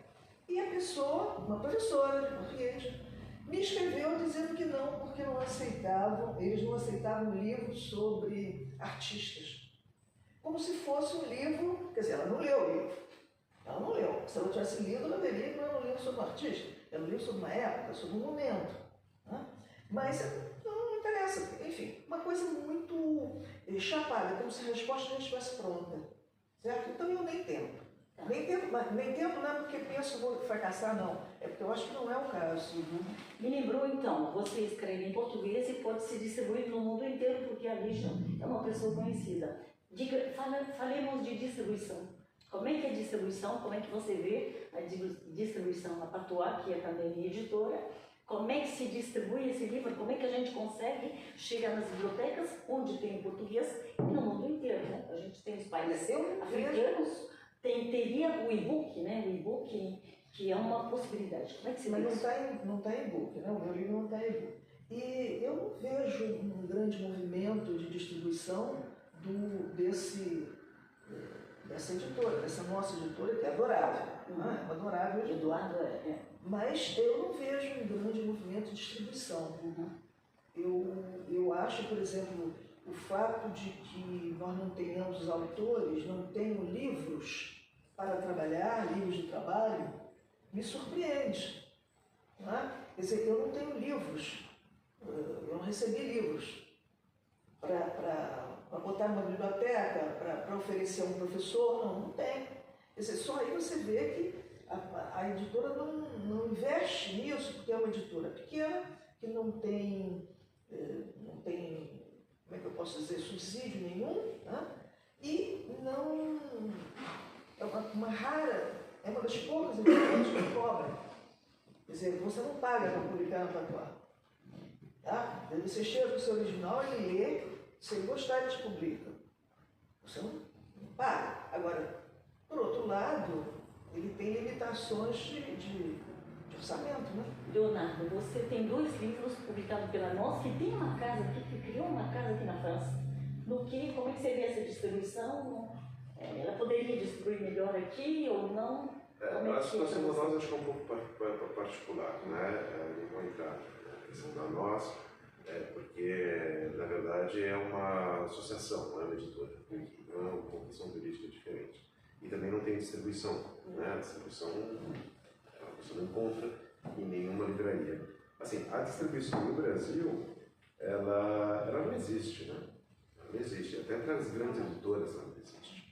E a pessoa, uma professora de português, me escreveu dizendo que não, porque eles não aceitavam livros sobre artistas. Como se fosse um livro, quer dizer, ela não leu o livro. Ela não leu. Se ela tivesse lido, ela veria que não era um livro sobre um artista, era um livro sobre uma época, sobre um momento. Né? Mas não interessa. Enfim, uma coisa muito chapada, como se a resposta já estivesse pronta. Certo? Então eu nem tento. Nem tento não é porque penso que vou fracassar, não. É porque eu acho que não é o caso. Me lembrou, então, você escreve em português e pode se distribuir no mundo inteiro, porque a Lígia é uma pessoa conhecida. Falemos de distribuição. Como é que é a distribuição? Como é que você vê a distribuição na Patois, que é também minha editora? Como é que se distribui esse livro? Como é que a gente consegue chegar nas bibliotecas, onde tem em português, e no mundo inteiro, né? A gente tem os países africanos, teria o e-book, né? O e-book, que é uma possibilidade. Como é que se Mas vê? não está em e-book, né? O meu livro não está em e-book. E eu não vejo um grande movimento de distribuição dessa editora, dessa nossa editora, que é adorável. É uma adorável editora. Eduardo Mas eu não vejo um grande movimento de distribuição. Eu acho, por exemplo, o fato de que nós não tenhamos os autores, não tenham livros para trabalhar, livros de trabalho, me surpreende. Não é? Quer dizer, eu não tenho livros, eu não recebi livros para botar numa biblioteca, para oferecer a um professor, não tem. Quer dizer, só aí você vê que a editora não investe nisso, porque é uma editora pequena, que não tem, como é que eu posso dizer, subsídio nenhum, né? E não é uma rara, é uma das poucas editoras que cobram. Quer dizer, você não paga para publicar na Patuá. Tá? Você chega com o seu original, ele lê, se ele gostar, ele te publica. Você não paga. Agora, por outro lado, ele tem limitações de orçamento, né? Leonardo, você tem 2 livros publicados pela Nós, que tem uma casa aqui, que criou uma casa aqui na França. Como é que você vê essa distribuição? Ela poderia distribuir melhor aqui ou não? A situação da Nós acho que é um pouco particular, né? Não vou entrar na questão da Nós, porque, na verdade, é uma associação, não é uma editora. Não é uma questão jurídica diferente. E também não tem distribuição, né? A distribuição você não encontra em nenhuma livraria. Assim, a distribuição no Brasil, ela não existe, né? Ela não existe. Até para as grandes editoras ela não existe.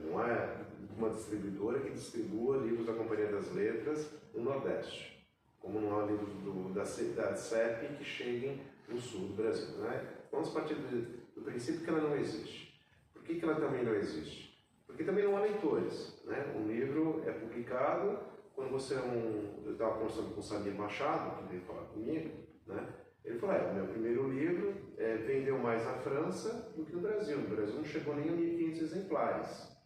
Não é uma distribuidora que distribua livros da Companhia das Letras no Nordeste, como não há livros da CEP que cheguem no sul do Brasil, né? Vamos partir do princípio que ela não existe. Por que ela também não existe? Porque também não há leitores, né? Um livro é publicado quando você eu estava conversando com o Samir Machado, que veio falar comigo, né? Ele falou, o meu primeiro livro vendeu mais na França do que no Brasil. No Brasil não chegou nem a 1.500 exemplares.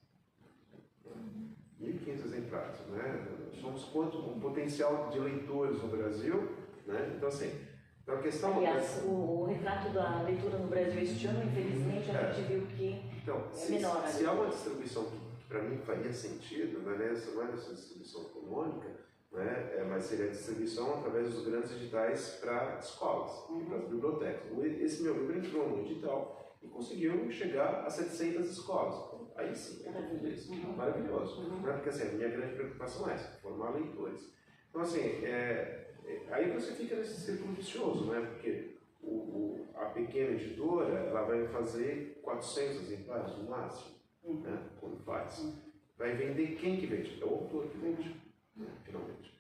1.500 exemplares, né? Somos quanto o potencial de leitores no Brasil, né? Então, assim, a questão... Aliás, o retrato da leitura no Brasil este ano, infelizmente, a gente viu que menor. Se há uma distribuição que para mim faria sentido, não é essa distribuição econômica, né? Mas seria a distribuição através dos grandes editais para escolas, para as bibliotecas. Esse meu livro entrou no edital e conseguiu chegar a 700 escolas. Aí sim, maravilhoso. Porque assim, a minha grande preocupação é essa, formar leitores. Então assim, aí você fica nesse círculo vicioso, né? Porque a pequena editora, ela vai fazer 400 exemplares no máximo, né? Quando faz. Vai vender quem que vende? É o autor que vende, né? Finalmente.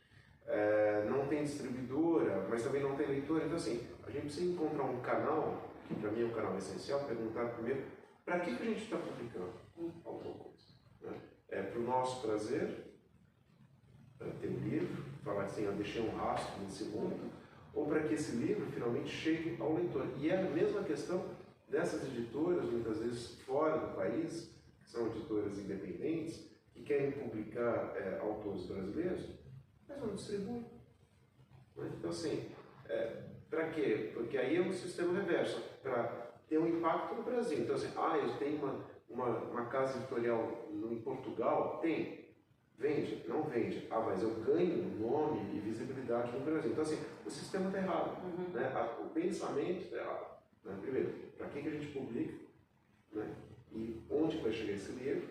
Não tem distribuidora, mas também não tem leitor. Então assim, a gente precisa encontrar um canal, que para mim é um canal essencial, perguntar primeiro, para que a gente está publicando alguma coisa? Né? É para o nosso prazer, para ter um livro, falar assim, eu deixei um rastro nesse mundo, ou para que esse livro finalmente chegue ao leitor. E é a mesma questão dessas editoras, muitas vezes fora do país, que são editoras independentes, que querem publicar autores brasileiros, mas não distribuem. Né? Então, assim, para quê? Porque aí é um sistema reverso, para ter um impacto no Brasil. Então, assim, eu tenho uma casa editorial em Portugal? Tem. Vende? Não vende. Mas eu ganho nome e visibilidade no Brasil. Então, assim, o sistema está errado. Né? O pensamento está errado. Né? Primeiro, para que a gente publica? Né? E onde vai chegar esse livro?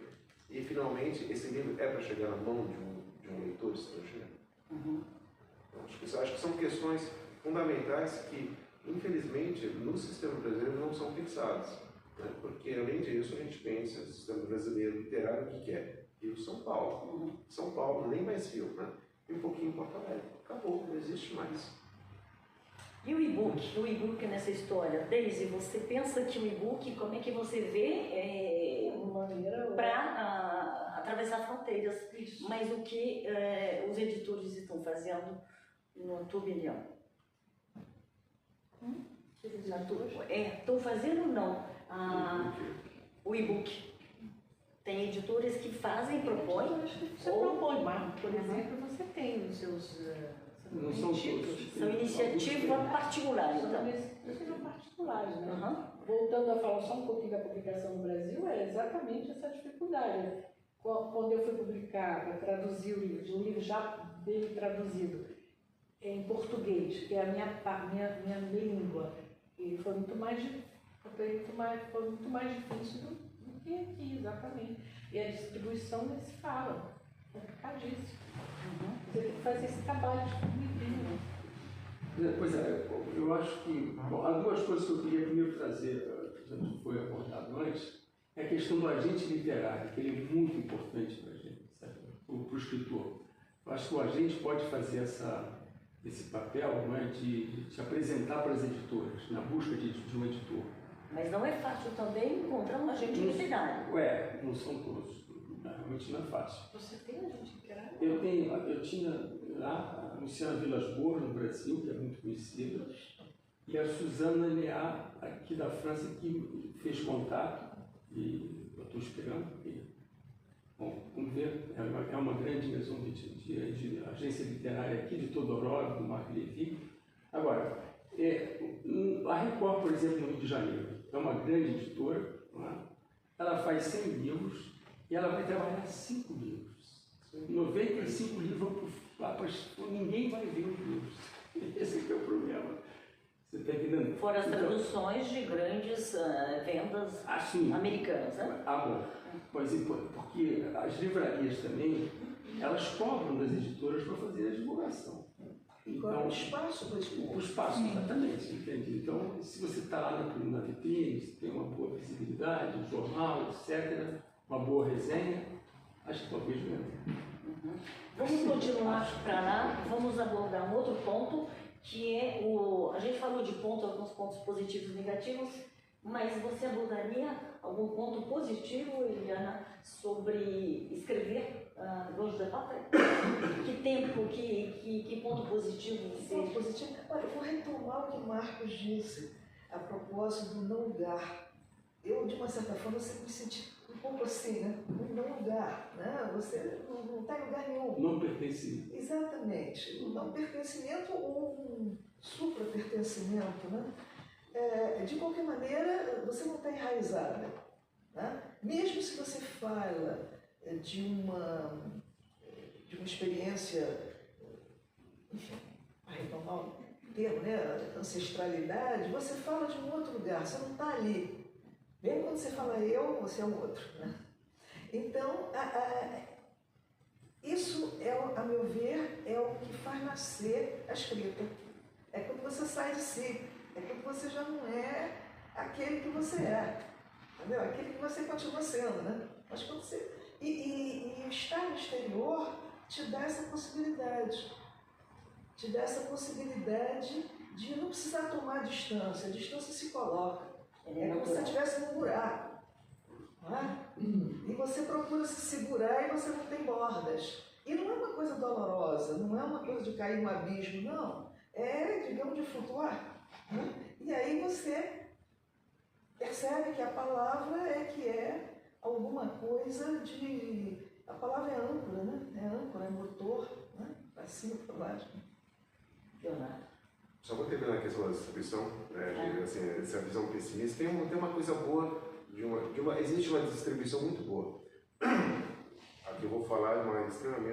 E, finalmente, esse livro é para chegar na mão de um leitor estrangeiro? Então, acho que são questões fundamentais que, infelizmente, no sistema brasileiro não são pensadas. Né? Porque, além disso, a gente pensa no sistema brasileiro literário, o que é? Rio São Paulo. São Paulo, nem mais Rio, né? E um pouquinho Porto Alegre. Acabou, não existe mais. E o e-book? O e-book nessa história? Deise, você pensa que o e-book, como é que você vê para atravessar fronteiras? Mas o que os editores estão fazendo no turbilhão? Estão fazendo ou não o e-book? Tem editores que fazem, propõem? Você propõe, mas, por exemplo, você tem os seus... Não são todos. São iniciativas particulares, então. São iniciativas particulares, né? Voltando a falar só um pouquinho da publicação no Brasil, é exatamente essa dificuldade. Quando eu fui publicar, para traduzir o livro já bem traduzido em português, que é a minha língua, e foi muito mais difícil do que que aqui, exatamente. E a distribuição nem se fala. É complicadíssimo. Você tem que fazer esse trabalho de formiguinha. Pois é, eu acho que há duas coisas que eu queria primeiro trazer, que foi abordado antes, é a questão do agente literário, que ele é muito importante para a gente, para o escritor. Eu acho que o agente pode fazer esse papel, não é, de se apresentar para as editoras, na busca de um editor. Mas não é fácil também encontrar um agente literário. Não são todos. Realmente não é fácil. Você tem agente literário? Eu tinha lá a Luciana Vilas Boas, no Brasil, que é muito conhecida, e a Suzana Leá, aqui da França, que fez contato, e eu estou esperando. Bom, vamos ver, é uma grande maison de agência literária aqui, de Todorov, do Marc Levy. Agora, a Record, por exemplo, no Rio de Janeiro, é uma grande editora, não é? Ela faz 100 livros e ela vai trabalhar 5 livros. 95 livros vão lá para ninguém vai ver os livros. Esse é o problema. Você está entendendo? Fora as traduções de grandes vendas americanas, né? Bom. Pois, porque as livrarias também, elas cobram das editoras para fazer a divulgação. Então, o espaço para o espaço, exatamente, entende? Então, se você está lá na vitrine, se tem uma boa visibilidade, um jornal, etc., uma boa resenha, acho que talvez mesmo. Vamos continuar para lá, vamos abordar um outro ponto, que é a gente falou de alguns pontos positivos e negativos, mas você abordaria algum ponto positivo, Eliana, sobre escrever longe da pátria? Que tempo, que ponto positivo você... Ponto positivo, olha, eu vou retomar o que Marcos disse a propósito do não lugar. Eu, de uma certa forma, sempre me senti um pouco assim, né? Um não lugar, né? Você não está em lugar nenhum. Não pertencimento. Exatamente. Um não pertencimento ou um supra-pertencimento, né? De qualquer maneira, você não está enraizada. Né? Mesmo se você fala de uma experiência, enfim, para retomar o termo, né? Ancestralidade, você fala de um outro lugar, você não está ali. Mesmo quando você fala eu, você é o outro. Né? Então, isso, a meu ver, é o que faz nascer a escrita. É quando você sai de si. É quando você já não é aquele que você é, entendeu? Aquele que você continua sendo, né? Mas quando você... E estar no exterior te dá essa possibilidade. Te dá essa possibilidade de não precisar tomar distância. A distância se coloca. É como se você estivesse num buraco. Não é? E você procura se segurar e você não tem bordas. E não é uma coisa dolorosa, não é uma coisa de cair no abismo, não. É, digamos, de flutuar. E aí você percebe que a palavra é alguma coisa de... A palavra é âncora, né? É âncora, é motor, né? Para cima, para baixo. Leonardo. Só vou terminar a questão da distribuição, né? Assim, essa visão pessimista. Tem uma coisa boa, existe uma distribuição muito boa. Aqui eu vou falar de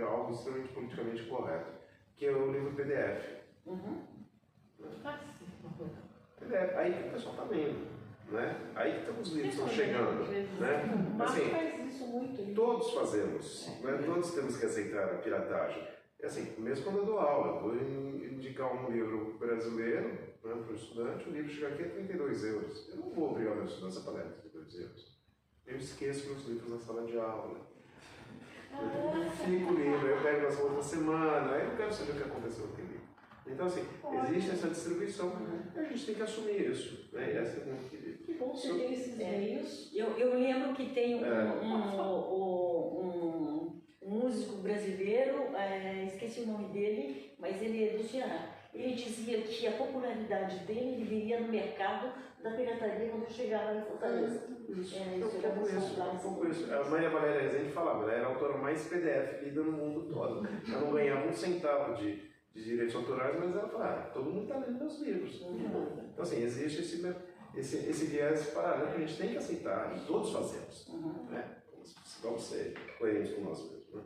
algo extremamente politicamente correto, que é o livro PDF. PDF, aí que o pessoal está vendo, né? Aí que os livros estão chegando, né? O Marco Assim, faz isso muito. todos fazemos, né? Todos temos que aceitar a piratagem. Assim, mesmo quando eu dou aula, eu vou indicar um livro brasileiro, né, para o estudante, o livro chega aqui a 32 euros. Eu não vou obrigar o meu estudante a pagar 32 euros. Eu esqueço meus livros na sala de aula. Eu fico o livro, eu pego na outra semana, aí eu quero saber o que aconteceu naquele livro. Então, assim, existe essa distribuição e a gente tem que assumir isso. Né? E essa, que bom você ter esses meios. Eu lembro que tem um músico brasileiro, esqueci o nome dele, mas ele é do Ceará. Ele dizia que a popularidade dele viria no mercado da pirataria quando chegava em Fortaleza. Um pouco isso. A Maria Valéria Rezende falava, ela era a autora mais PDF lida no mundo todo. Ela não ganhava um centavo de direitos autorais, mas ela falava, todo mundo está lendo meus livros. Então, assim, existe esse viés paralelo que a gente tem que aceitar, e todos fazemos. Né? Vamos ser coerentes com nós mesmos. Né?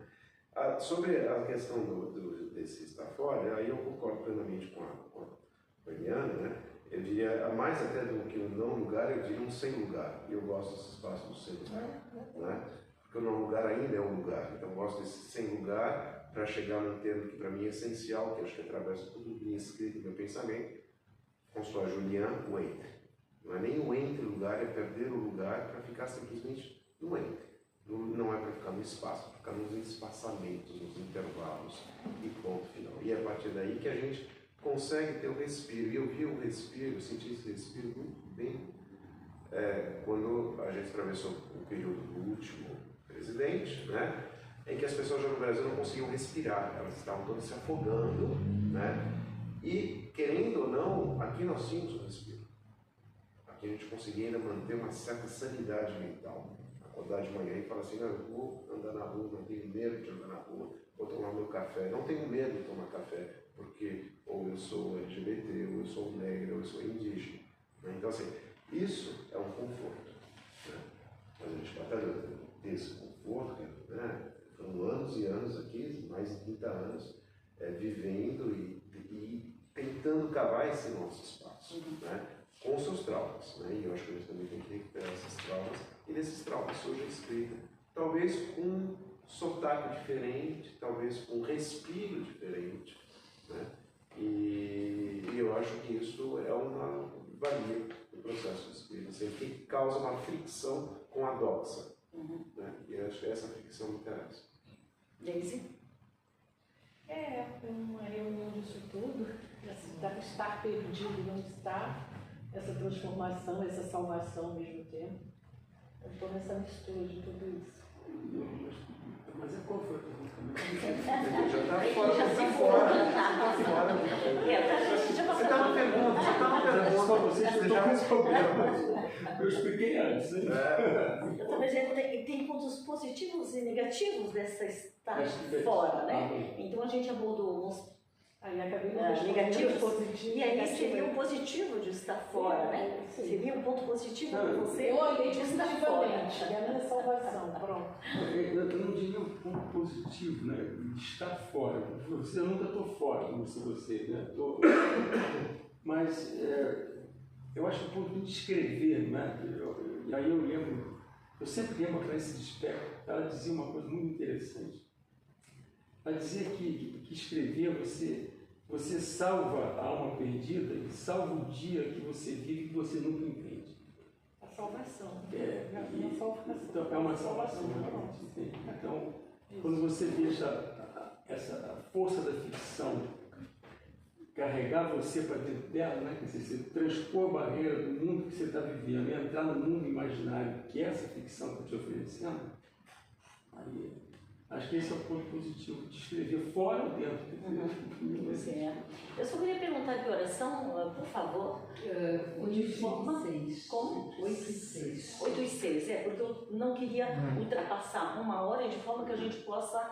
Sobre a questão desse estar fora, aí eu concordo plenamente com a Eliana, né? eu diria, mais até do que um não lugar, eu diria um sem lugar. E eu gosto desse espaço do sem lugar, né? Porque o não lugar ainda é um lugar. Então eu gosto desse sem lugar para chegar num termo que para mim é essencial, que acho que atravessa tudo minha escrita e meu pensamento. François Julian, o entre. Não é nem o entre lugar, é perder o lugar para ficar simplesmente no entre. Não é para ficar no espaço, é para ficar nos espaçamentos, nos intervalos e ponto final. E é a partir daí que a gente consegue ter o respiro. E eu vi o respiro, eu senti esse respiro muito bem quando a gente atravessou o período do último presidente, né? Em que as pessoas já no Brasil não conseguiam respirar, elas estavam todas se afogando, né? E, querendo ou não, aqui nós tínhamos o respiro. Aqui a gente conseguia ainda manter uma certa sanidade mental. Acordar de manhã e falar assim, não, eu vou andar na rua, não tenho medo de andar na rua, vou tomar meu café. Não tenho medo de tomar café, porque ou eu sou LGBT, ou eu sou negro, ou eu sou indígena. Né? Então, assim, isso é um conforto. Né? Mas a gente batalhou desse conforto, né? Foram anos e anos aqui, mais de 30 anos, vivendo e tentando cavar esse nosso espaço, né? Com os seus traumas. Né? E eu acho que a gente também tem que recuperar esses traumas, e desses traumas surge a escrita. Talvez com um sotaque diferente, talvez com um respiro diferente. Né? E eu acho que isso é uma valia do processo de escrita, assim, que causa uma fricção com a doxa. Né? E eu acho que essa fricção me interessa. Daisy? É uma reunião disso tudo, estar perdido e não estar, essa transformação, essa salvação ao mesmo tempo. Eu estou nessa mistura de tudo isso. Mas qual foi a pergunta? Já está fora, já está fora. Você está na pergunta, você já respondeu. Eu expliquei antes. Talvez tem pontos positivos e negativos dessa estar fora, né? Então a gente abordou uns negativos, positivo, e aí seria o positivo de estar fora, né? Seria um ponto positivo para você. Eu olhei de estar positivamente, é a minha salvação, pronto. Eu não diria um ponto positivo, né? De estar fora. Eu nunca estou fora, como se você, né? Mas eu acho que o ponto de escrever, né? E aí eu lembro, eu sempre lembro a Clarice Lispector, ela dizia uma coisa muito interessante. Ela dizia que escrever você salva a alma perdida e salva o dia que você vive que você nunca entende. A salvação. Uma salvação. Então, é uma salvação, realmente. Entende? Então, quando você deixa essa força da ficção carregar você para dentro dela, né? Quer dizer, você transpor a barreira do mundo que você está vivendo e entrar no mundo imaginário que essa ficção está te oferecendo, aí acho que esse é o ponto positivo de escrever fora ou dentro. Eu só queria perguntar que horas são, por favor. 8 e 6. Como? 8 e 6. 8 e 6, porque eu não queria ultrapassar uma hora de forma que a gente possa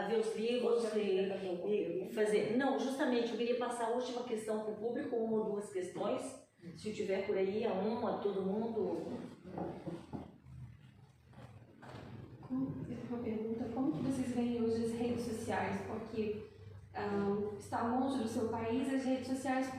ver os livros e fazer. Não, justamente, eu queria passar a última questão para o público, uma ou duas questões. Se tiver por aí, a todo mundo. Uma pergunta, como que vocês veem hoje as redes sociais? Porque está longe do seu país, as redes sociais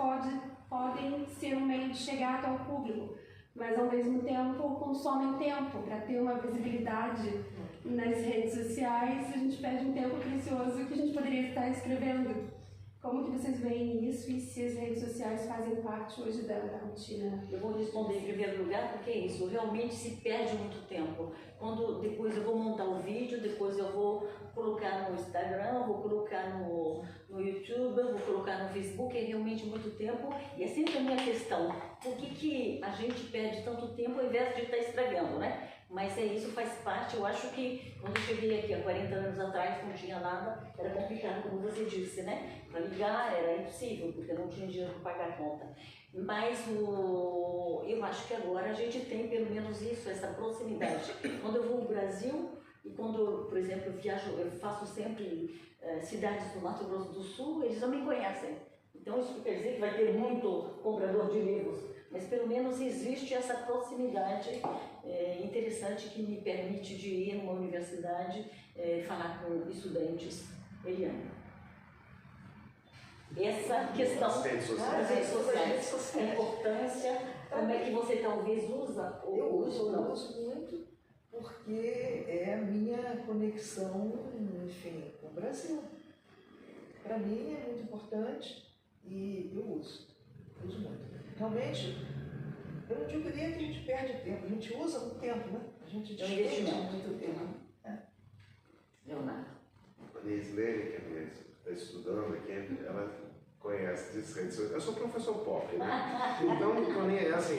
podem ser um meio de chegar até o público, mas ao mesmo tempo consomem tempo. Para ter uma visibilidade nas redes sociais, a gente perde um tempo precioso que a gente poderia estar escrevendo. Como que vocês veem isso e se as redes sociais fazem parte hoje da rotina? Eu vou responder em primeiro lugar porque é isso, realmente se perde muito tempo. Quando depois eu vou montar o vídeo, depois eu vou colocar no Instagram, vou colocar no YouTube, vou colocar no Facebook, é realmente muito tempo. E é sempre a minha questão, por que a gente perde tanto tempo ao invés de estar escrevendo, né? Mas isso faz parte, eu acho que quando eu cheguei aqui há 40 anos atrás, não tinha nada, era complicado, como você disse, né? Para ligar era impossível, porque eu não tinha dinheiro para pagar a conta. Mas eu acho que agora a gente tem pelo menos isso, essa proximidade. Quando eu vou ao Brasil, e quando, por exemplo, eu faço sempre cidades do Mato Grosso do Sul, eles não me conhecem. Então isso quer dizer que vai ter muito comprador de livros, mas pelo menos existe essa proximidade interessante que me permite de ir numa universidade falar com estudantes. Eliane. essa questão As redes sociais. das redes sociais, a importância, como é que você talvez usa ou Eu usa ou não? uso muito porque é a minha conexão, enfim, com o Brasil. Para mim é muito importante e eu uso muito. Realmente, eu não diria que a gente perde tempo, a gente usa muito tempo, né? A gente despende muito tempo. Leonardo. A Nislene, que está estudando aqui, ela conhece as redes sociais. Eu sou professor pop, né? Então não estou nem assim.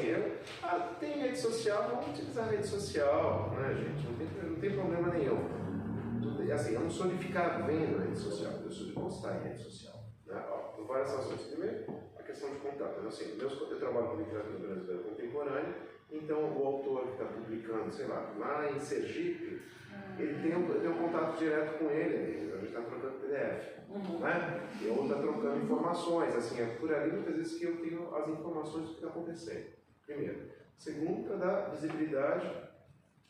Tem rede social, vamos utilizar a rede social, né, gente? Não tem problema nenhum. Assim, eu não sou de ficar vendo a rede social, eu sou de postar em rede social. Né? Por várias razões. Primeiro, a questão de contato. Assim, eu trabalho com literatura brasileira contemporânea, então o autor que está publicando, sei lá em Sergipe, ele tem um contato direto com ele, a gente está trocando PDF, né? E eu está trocando informações, assim, é por ali muitas vezes que eu tenho as informações do que está acontecendo, primeiro. Segundo, para dar visibilidade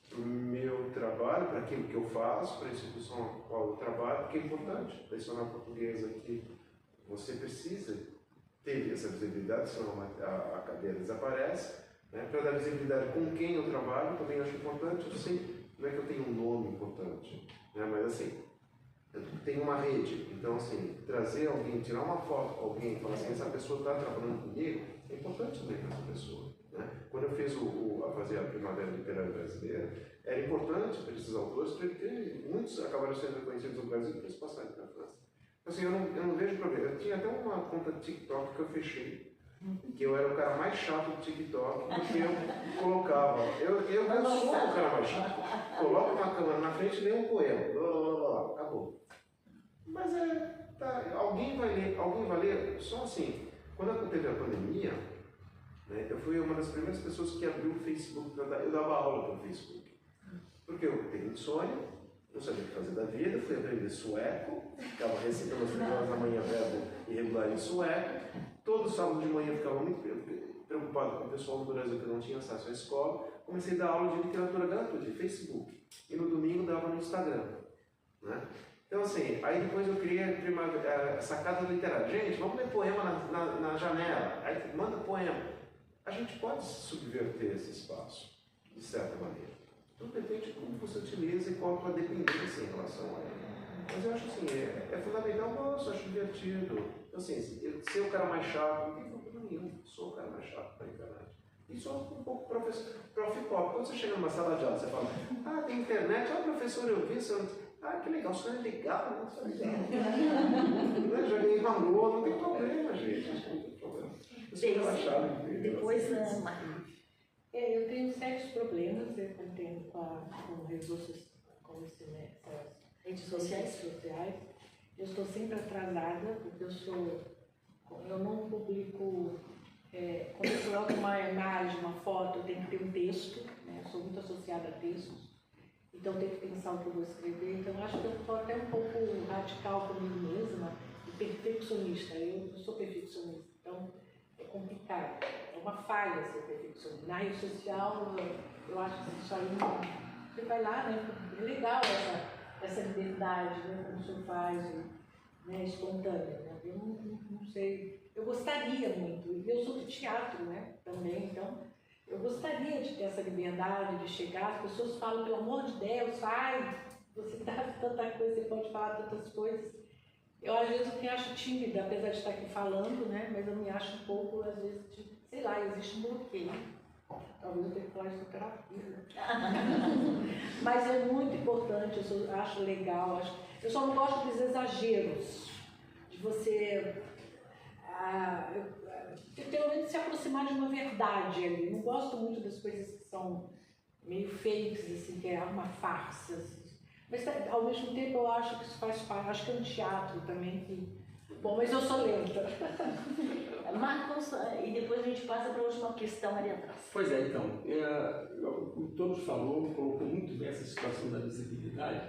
para o meu trabalho, para aquilo que eu faço, para a instituição a qual eu trabalho, porque é importante lecionar português aqui, você precisa ter essa visibilidade, senão a cadeia desaparece, né? Para dar visibilidade com quem eu trabalho, também acho importante, eu sei. Não é que eu tenho um nome importante, né? Mas assim, eu tenho uma rede, então assim, trazer alguém, tirar uma foto com alguém e falar assim, essa pessoa está trabalhando comigo, é importante também para essa pessoa. Né? Quando eu fiz fazer a Primavera Literária Brasileira, era importante para esses autores, porque muitos acabaram sendo reconhecidos no Brasil e eles passaram para a França. Então assim, eu não vejo problema. Eu tinha até uma conta de TikTok que eu fechei, que eu era o cara mais chato do TikTok, porque eu colocava, eu sou o cara mais chato, coloco uma câmera na frente e leio um poema, blá, blá, blá, blá, acabou. Mas alguém vai ler, só assim, quando teve a pandemia, né, eu fui uma das primeiras pessoas que abriu o Facebook, eu dava aula pelo Facebook, porque eu tenho insônia, não sabia o que fazer da vida, fui aprender sueco, ficava recitando às 3 horas da manhã verbo irregular em sueco. Todo sábado de manhã eu ficava muito preocupado com o pessoal do Brasil que não tinha acesso à escola. Comecei a dar aula de literatura gratuita, de Facebook. E no domingo dava no Instagram. Né? Então assim, aí depois eu criei a Sacada Literária. Gente, vamos ler poema na janela. Aí manda poema. A gente pode subverter esse espaço, de certa maneira. Tudo depende de como você utiliza e qual a sua dependência em relação a ele. Mas eu acho assim, é fundamental, eu acho divertido. Então, assim, ser o cara mais chato, não tem problema nenhum, sou o cara mais chato da internet. E sou um pouco prof pop. Quando você chega numa sala de aula, você fala, tem internet, professor, eu vi, que legal, o senhor é legal, né? O senhor é legal. Já ganhei valor, não tem problema, gente, não tem problema. Eu sou relaxado. Depois, eu tenho sérios problemas, eu contendo com redes sociais. Eu estou sempre atrasada, porque eu não publico, quando eu coloco uma imagem, uma foto, eu tenho que ter um texto, né? Eu sou muito associada a textos, então eu tenho que pensar o que eu vou escrever, então acho que eu estou até um pouco radical comigo mesma e perfeccionista. Eu sou perfeccionista, então é complicado, é uma falha ser perfeccionista. Na rede social, eu acho que isso aí, você vai lá, né? É legal essa liberdade, né, como o senhor faz, né, espontânea. Né? Eu não sei, eu gostaria muito, e eu sou do teatro, né, também, então eu gostaria de ter essa liberdade, de chegar, as pessoas falam, pelo amor de Deus, você dá tanta coisa, você pode falar tantas coisas. Eu às vezes eu me acho tímida, apesar de estar aqui falando, né, mas eu me acho um pouco, às vezes, sei lá, existe um bloqueio. Talvez eu tenha que falar isso na terapia. Mas é muito importante, eu acho legal. Eu só não gosto dos exageros, de você pelo menos se aproximar de uma verdade ali. Eu não gosto muito das coisas que são meio fakes, assim, que é uma farsa. Assim. Mas ao mesmo tempo eu acho que isso faz parte, acho que é um teatro também que. Bom, mas eu sou lenta. Marcos, e depois a gente passa para a última questão ali atrás. Pois é, então, o Todos falou, colocou muito bem essa situação da visibilidade.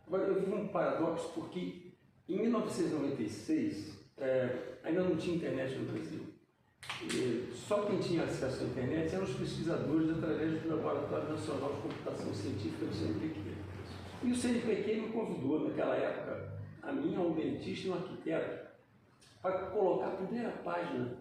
Agora, eu vi um paradoxo porque em 1996 ainda não tinha internet no Brasil. Só quem tinha acesso à internet eram os pesquisadores através do Laboratório Nacional de Computação Científica do CNPq. E o CNPq me convidou naquela época, a mim, um dentista e um arquiteto, para colocar a primeira página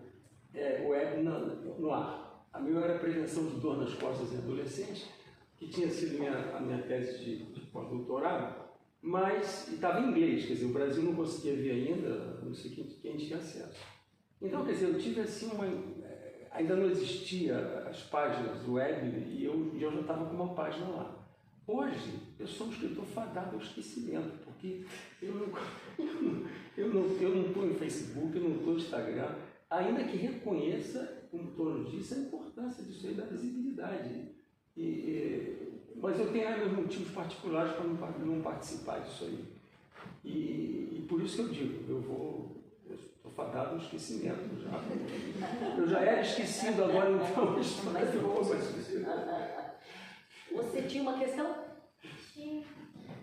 web no ar. A minha era Prevenção de Dor nas Costas em Adolescentes, que tinha sido a minha tese de pós-doutorado, mas estava em inglês, quer dizer, o Brasil não conseguia ver ainda, não sei quem tinha acesso. Então, quer dizer, eu tive assim ainda não existia as páginas web e eu já estava com uma página lá. Hoje, eu sou um escritor fadado ao esquecimento, porque eu não estou em Facebook, eu não estou no Instagram, ainda que reconheça, como todos disse, a importância disso aí, da visibilidade. Mas eu tenho meus motivos particulares para não participar disso aí. E por isso que eu digo, eu estou fadado ao esquecimento já. Eu já era esquecido, agora então eu estou mais esquecido. Você tinha uma questão? Sim.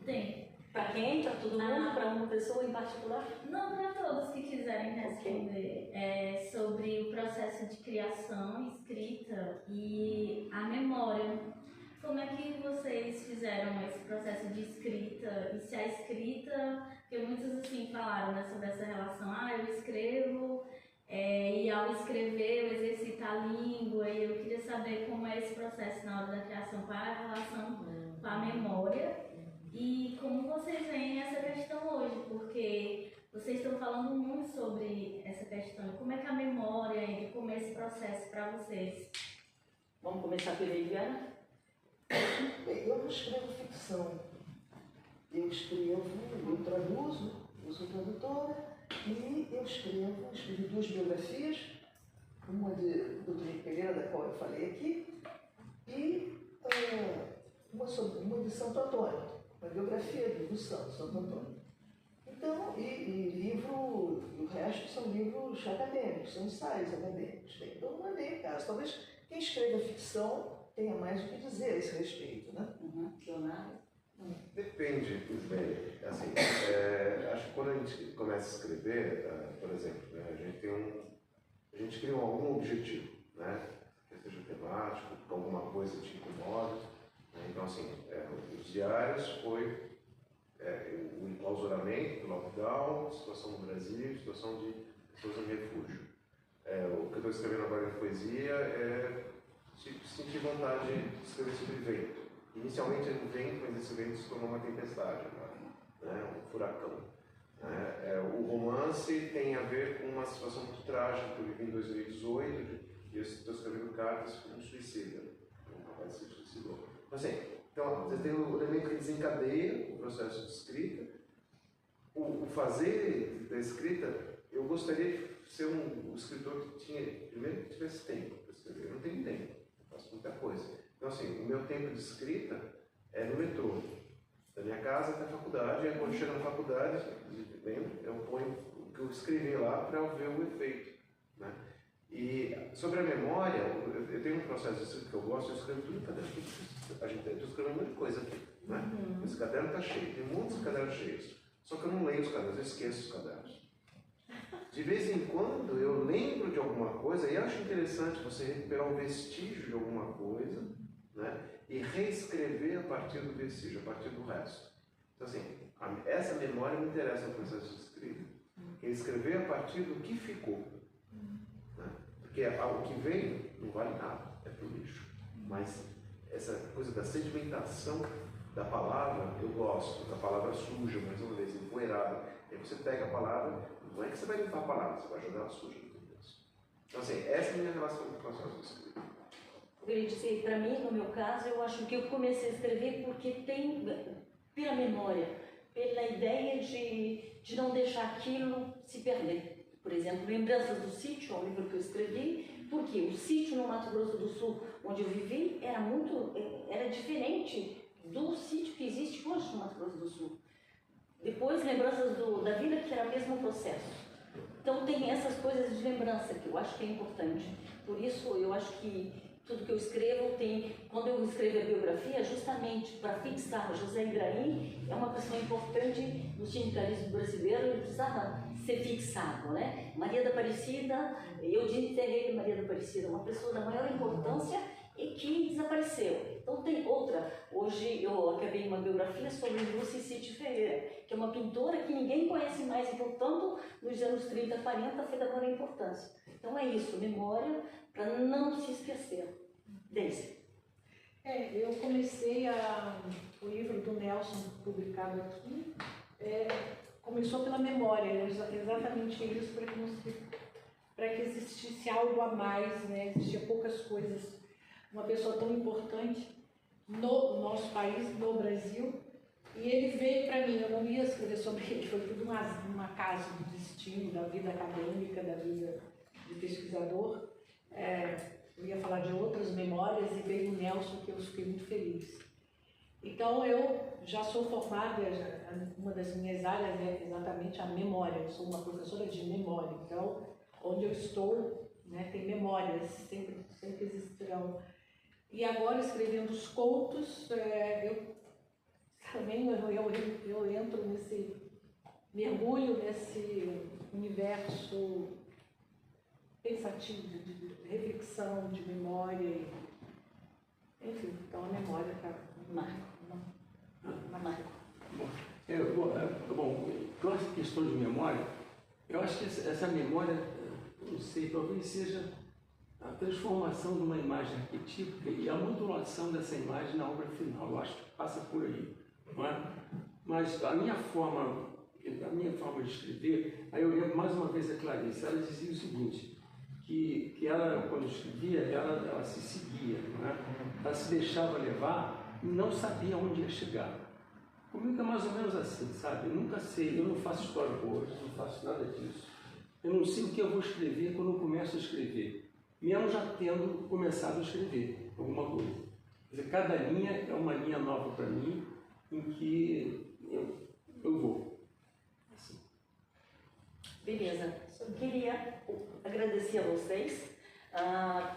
Tem. Para quem? Para todo mundo? Para uma pessoa em particular? Não, para todos que quiserem responder. É sobre o processo de criação, escrita e a memória. Como é que vocês fizeram esse processo de escrita? E se a escrita, porque muitos assim falaram, né, sobre essa relação, eu escrevo, e ao escrever eu exercito a língua, e eu queria saber como é esse processo na hora da criação, qual é a relação com a memória e como vocês veem essa questão hoje, porque vocês estão falando muito sobre essa questão, como é que a memória e como é esse processo para vocês? Vamos começar pela Eliana? Eu não escrevo ficção. Eu traduzo, eu sou tradutora e eu escrevi 2 biografias, uma de Dr. Pereira, da qual eu falei aqui, e uma de Santo Antônio, uma biografia do Santo Antônio. Então, o resto são livros acadêmicos, são ensaios acadêmicos. Então não é bem o caso. Talvez quem escreva ficção tenha mais o que dizer a esse respeito, né? Leonardo? Depende, assim, acho que quando a gente começa a escrever, por exemplo, né, a gente cria algum objetivo, né, que seja temático, que alguma coisa te incomoda, né, então assim, os diários foi o enclausuramento do lockdown, situação no Brasil, situação de pessoas em refúgio. O que eu estou escrevendo agora em poesia sentir vontade de escrever sobre vento. Inicialmente era um vento, mas esse vento se tornou uma tempestade agora, né? Um furacão. O romance tem a ver com uma situação muito trágica que eu vivi em 2018, e eu estou escrevendo cartas como um suicida. Um rapaz se suicidou. Então, você tem o elemento que desencadeia o processo de escrita. O fazer da escrita, eu gostaria de ser um escritor que primeiro que tivesse tempo para escrever. Eu não tenho tempo, eu faço muita coisa. Então, assim, o meu tempo de escrita é no metrô, da minha casa até a faculdade, e quando chego na faculdade, eu ponho o que eu escrevi lá para ver o efeito, né? E sobre a memória, eu tenho um processo de escrita que eu gosto, eu escrevo tudo em caderno. Eu estou escrevendo muita coisa aqui, né? Esse caderno está cheio, tem muitos cadernos cheios, só que eu não leio os cadernos, eu esqueço os cadernos. De vez em quando eu lembro de alguma coisa e acho interessante você recuperar um vestígio de alguma coisa, né? E reescrever a partir do vestígio, a partir do resto. Então, assim, essa memória me interessa no processo de escrita. Reescrever a partir do que ficou. Né? Porque o que vem não vale nada, é pro lixo. Mas essa coisa da sedimentação da palavra, eu gosto, da palavra suja, mais uma vez, empoeirada. Aí você pega a palavra, não é que você vai limpar a palavra, você vai jogar ela suja no teu texto. Então, assim, essa é a minha relação com o processo de escrita. Eu queria dizer, para mim, no meu caso, eu acho que eu comecei a escrever porque tem, pela memória, pela ideia de não deixar aquilo se perder. Por exemplo, Lembranças do Sítio, é um livro que eu escrevi, porque o sítio no Mato Grosso do Sul, onde eu vivi, era diferente do sítio que existe hoje no Mato Grosso do Sul. Depois, Lembranças da Vida, que era o mesmo processo. Então, tem essas coisas de lembrança que eu acho que é importante. Por isso, eu acho que tudo que eu escrevo quando eu escrevo a biografia, justamente para fixar José Ibrahim, é uma pessoa importante no sindicalismo brasileiro, ele precisava ser fixado, né? Maria da Aparecida, eu desenterrei Maria da Aparecida, uma pessoa da maior importância e que desapareceu. Então tem outra. Hoje eu acabei uma biografia sobre Lucy City Ferreira, que é uma pintora que ninguém conhece mais e, portanto, nos anos 30, 40 foi da maior importância. Então é isso, memória para não se esquecer. Deise. Eu comecei o livro do Nelson, publicado aqui, começou pela memória, exatamente isso, para que existisse algo a mais, né? Existia poucas coisas. Uma pessoa tão importante no nosso país, no Brasil, e ele veio para mim. Eu não ia escrever sobre ele, foi tudo uma casa do destino, da vida acadêmica, da vida de pesquisador. Eu ia falar de outras memórias e veio o Nelson, que eu fiquei muito feliz. Então, eu já sou formada, uma das minhas áreas é exatamente a memória. Eu sou uma professora de memória. Então, onde eu estou, né, tem memórias, sempre existirão. E agora, escrevendo os contos, eu entro nesse mergulho, nesse universo pensativo, de reflexão, de memória. Enfim, então a memória está... Marco. Bom, com essa questão de memória, eu acho que essa memória, não sei, talvez seja a transformação de uma imagem arquetípica e a modulação dessa imagem na obra final. Eu acho que passa por aí, não é? Mas a minha forma de escrever, aí eu lembro mais uma vez a Clarice, ela dizia o seguinte, que ela, quando escrevia, ela se seguia, não é? Ela se deixava levar e não sabia onde ia chegar. Comigo é mais ou menos assim, sabe? Eu nunca sei, eu não faço história hoje, não faço nada disso. Eu não sei o que eu vou escrever quando eu começo a escrever, mesmo já tendo começado a escrever alguma coisa. Quer dizer, cada linha é uma linha nova para mim, em que eu vou. Assim. Beleza. Eu queria agradecer a vocês.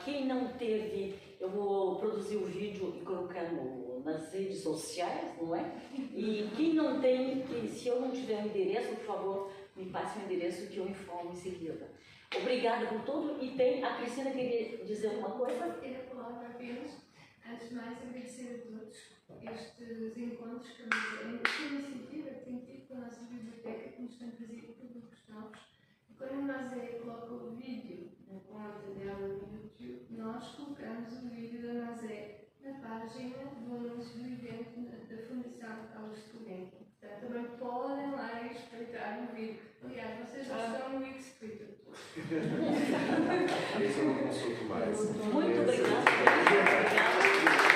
Quem não teve, eu vou produzir o vídeo e colocar nas redes sociais, não é? E quem não tem, que se eu não tiver o endereço, por favor, me passe o endereço que eu informo em seguida. Obrigada por tudo. E a Cristina queria dizer alguma coisa? Eu coloco apenas, antes de mais, agradecer a todos estes encontros que esta iniciativa que tem tido com a nossa biblioteca, que nos tem trazido produtos novos. E quando nós coloca o vídeo na conta dela no YouTube, nós colocamos o vídeo da Nazé na página do anúncio do evento da Fundação ao Estudante. Portanto, também podem lá espreitar o vídeo. Aliás, vocês já estão no X-Twitter. Esse eu não consulto mais. Muito obrigada.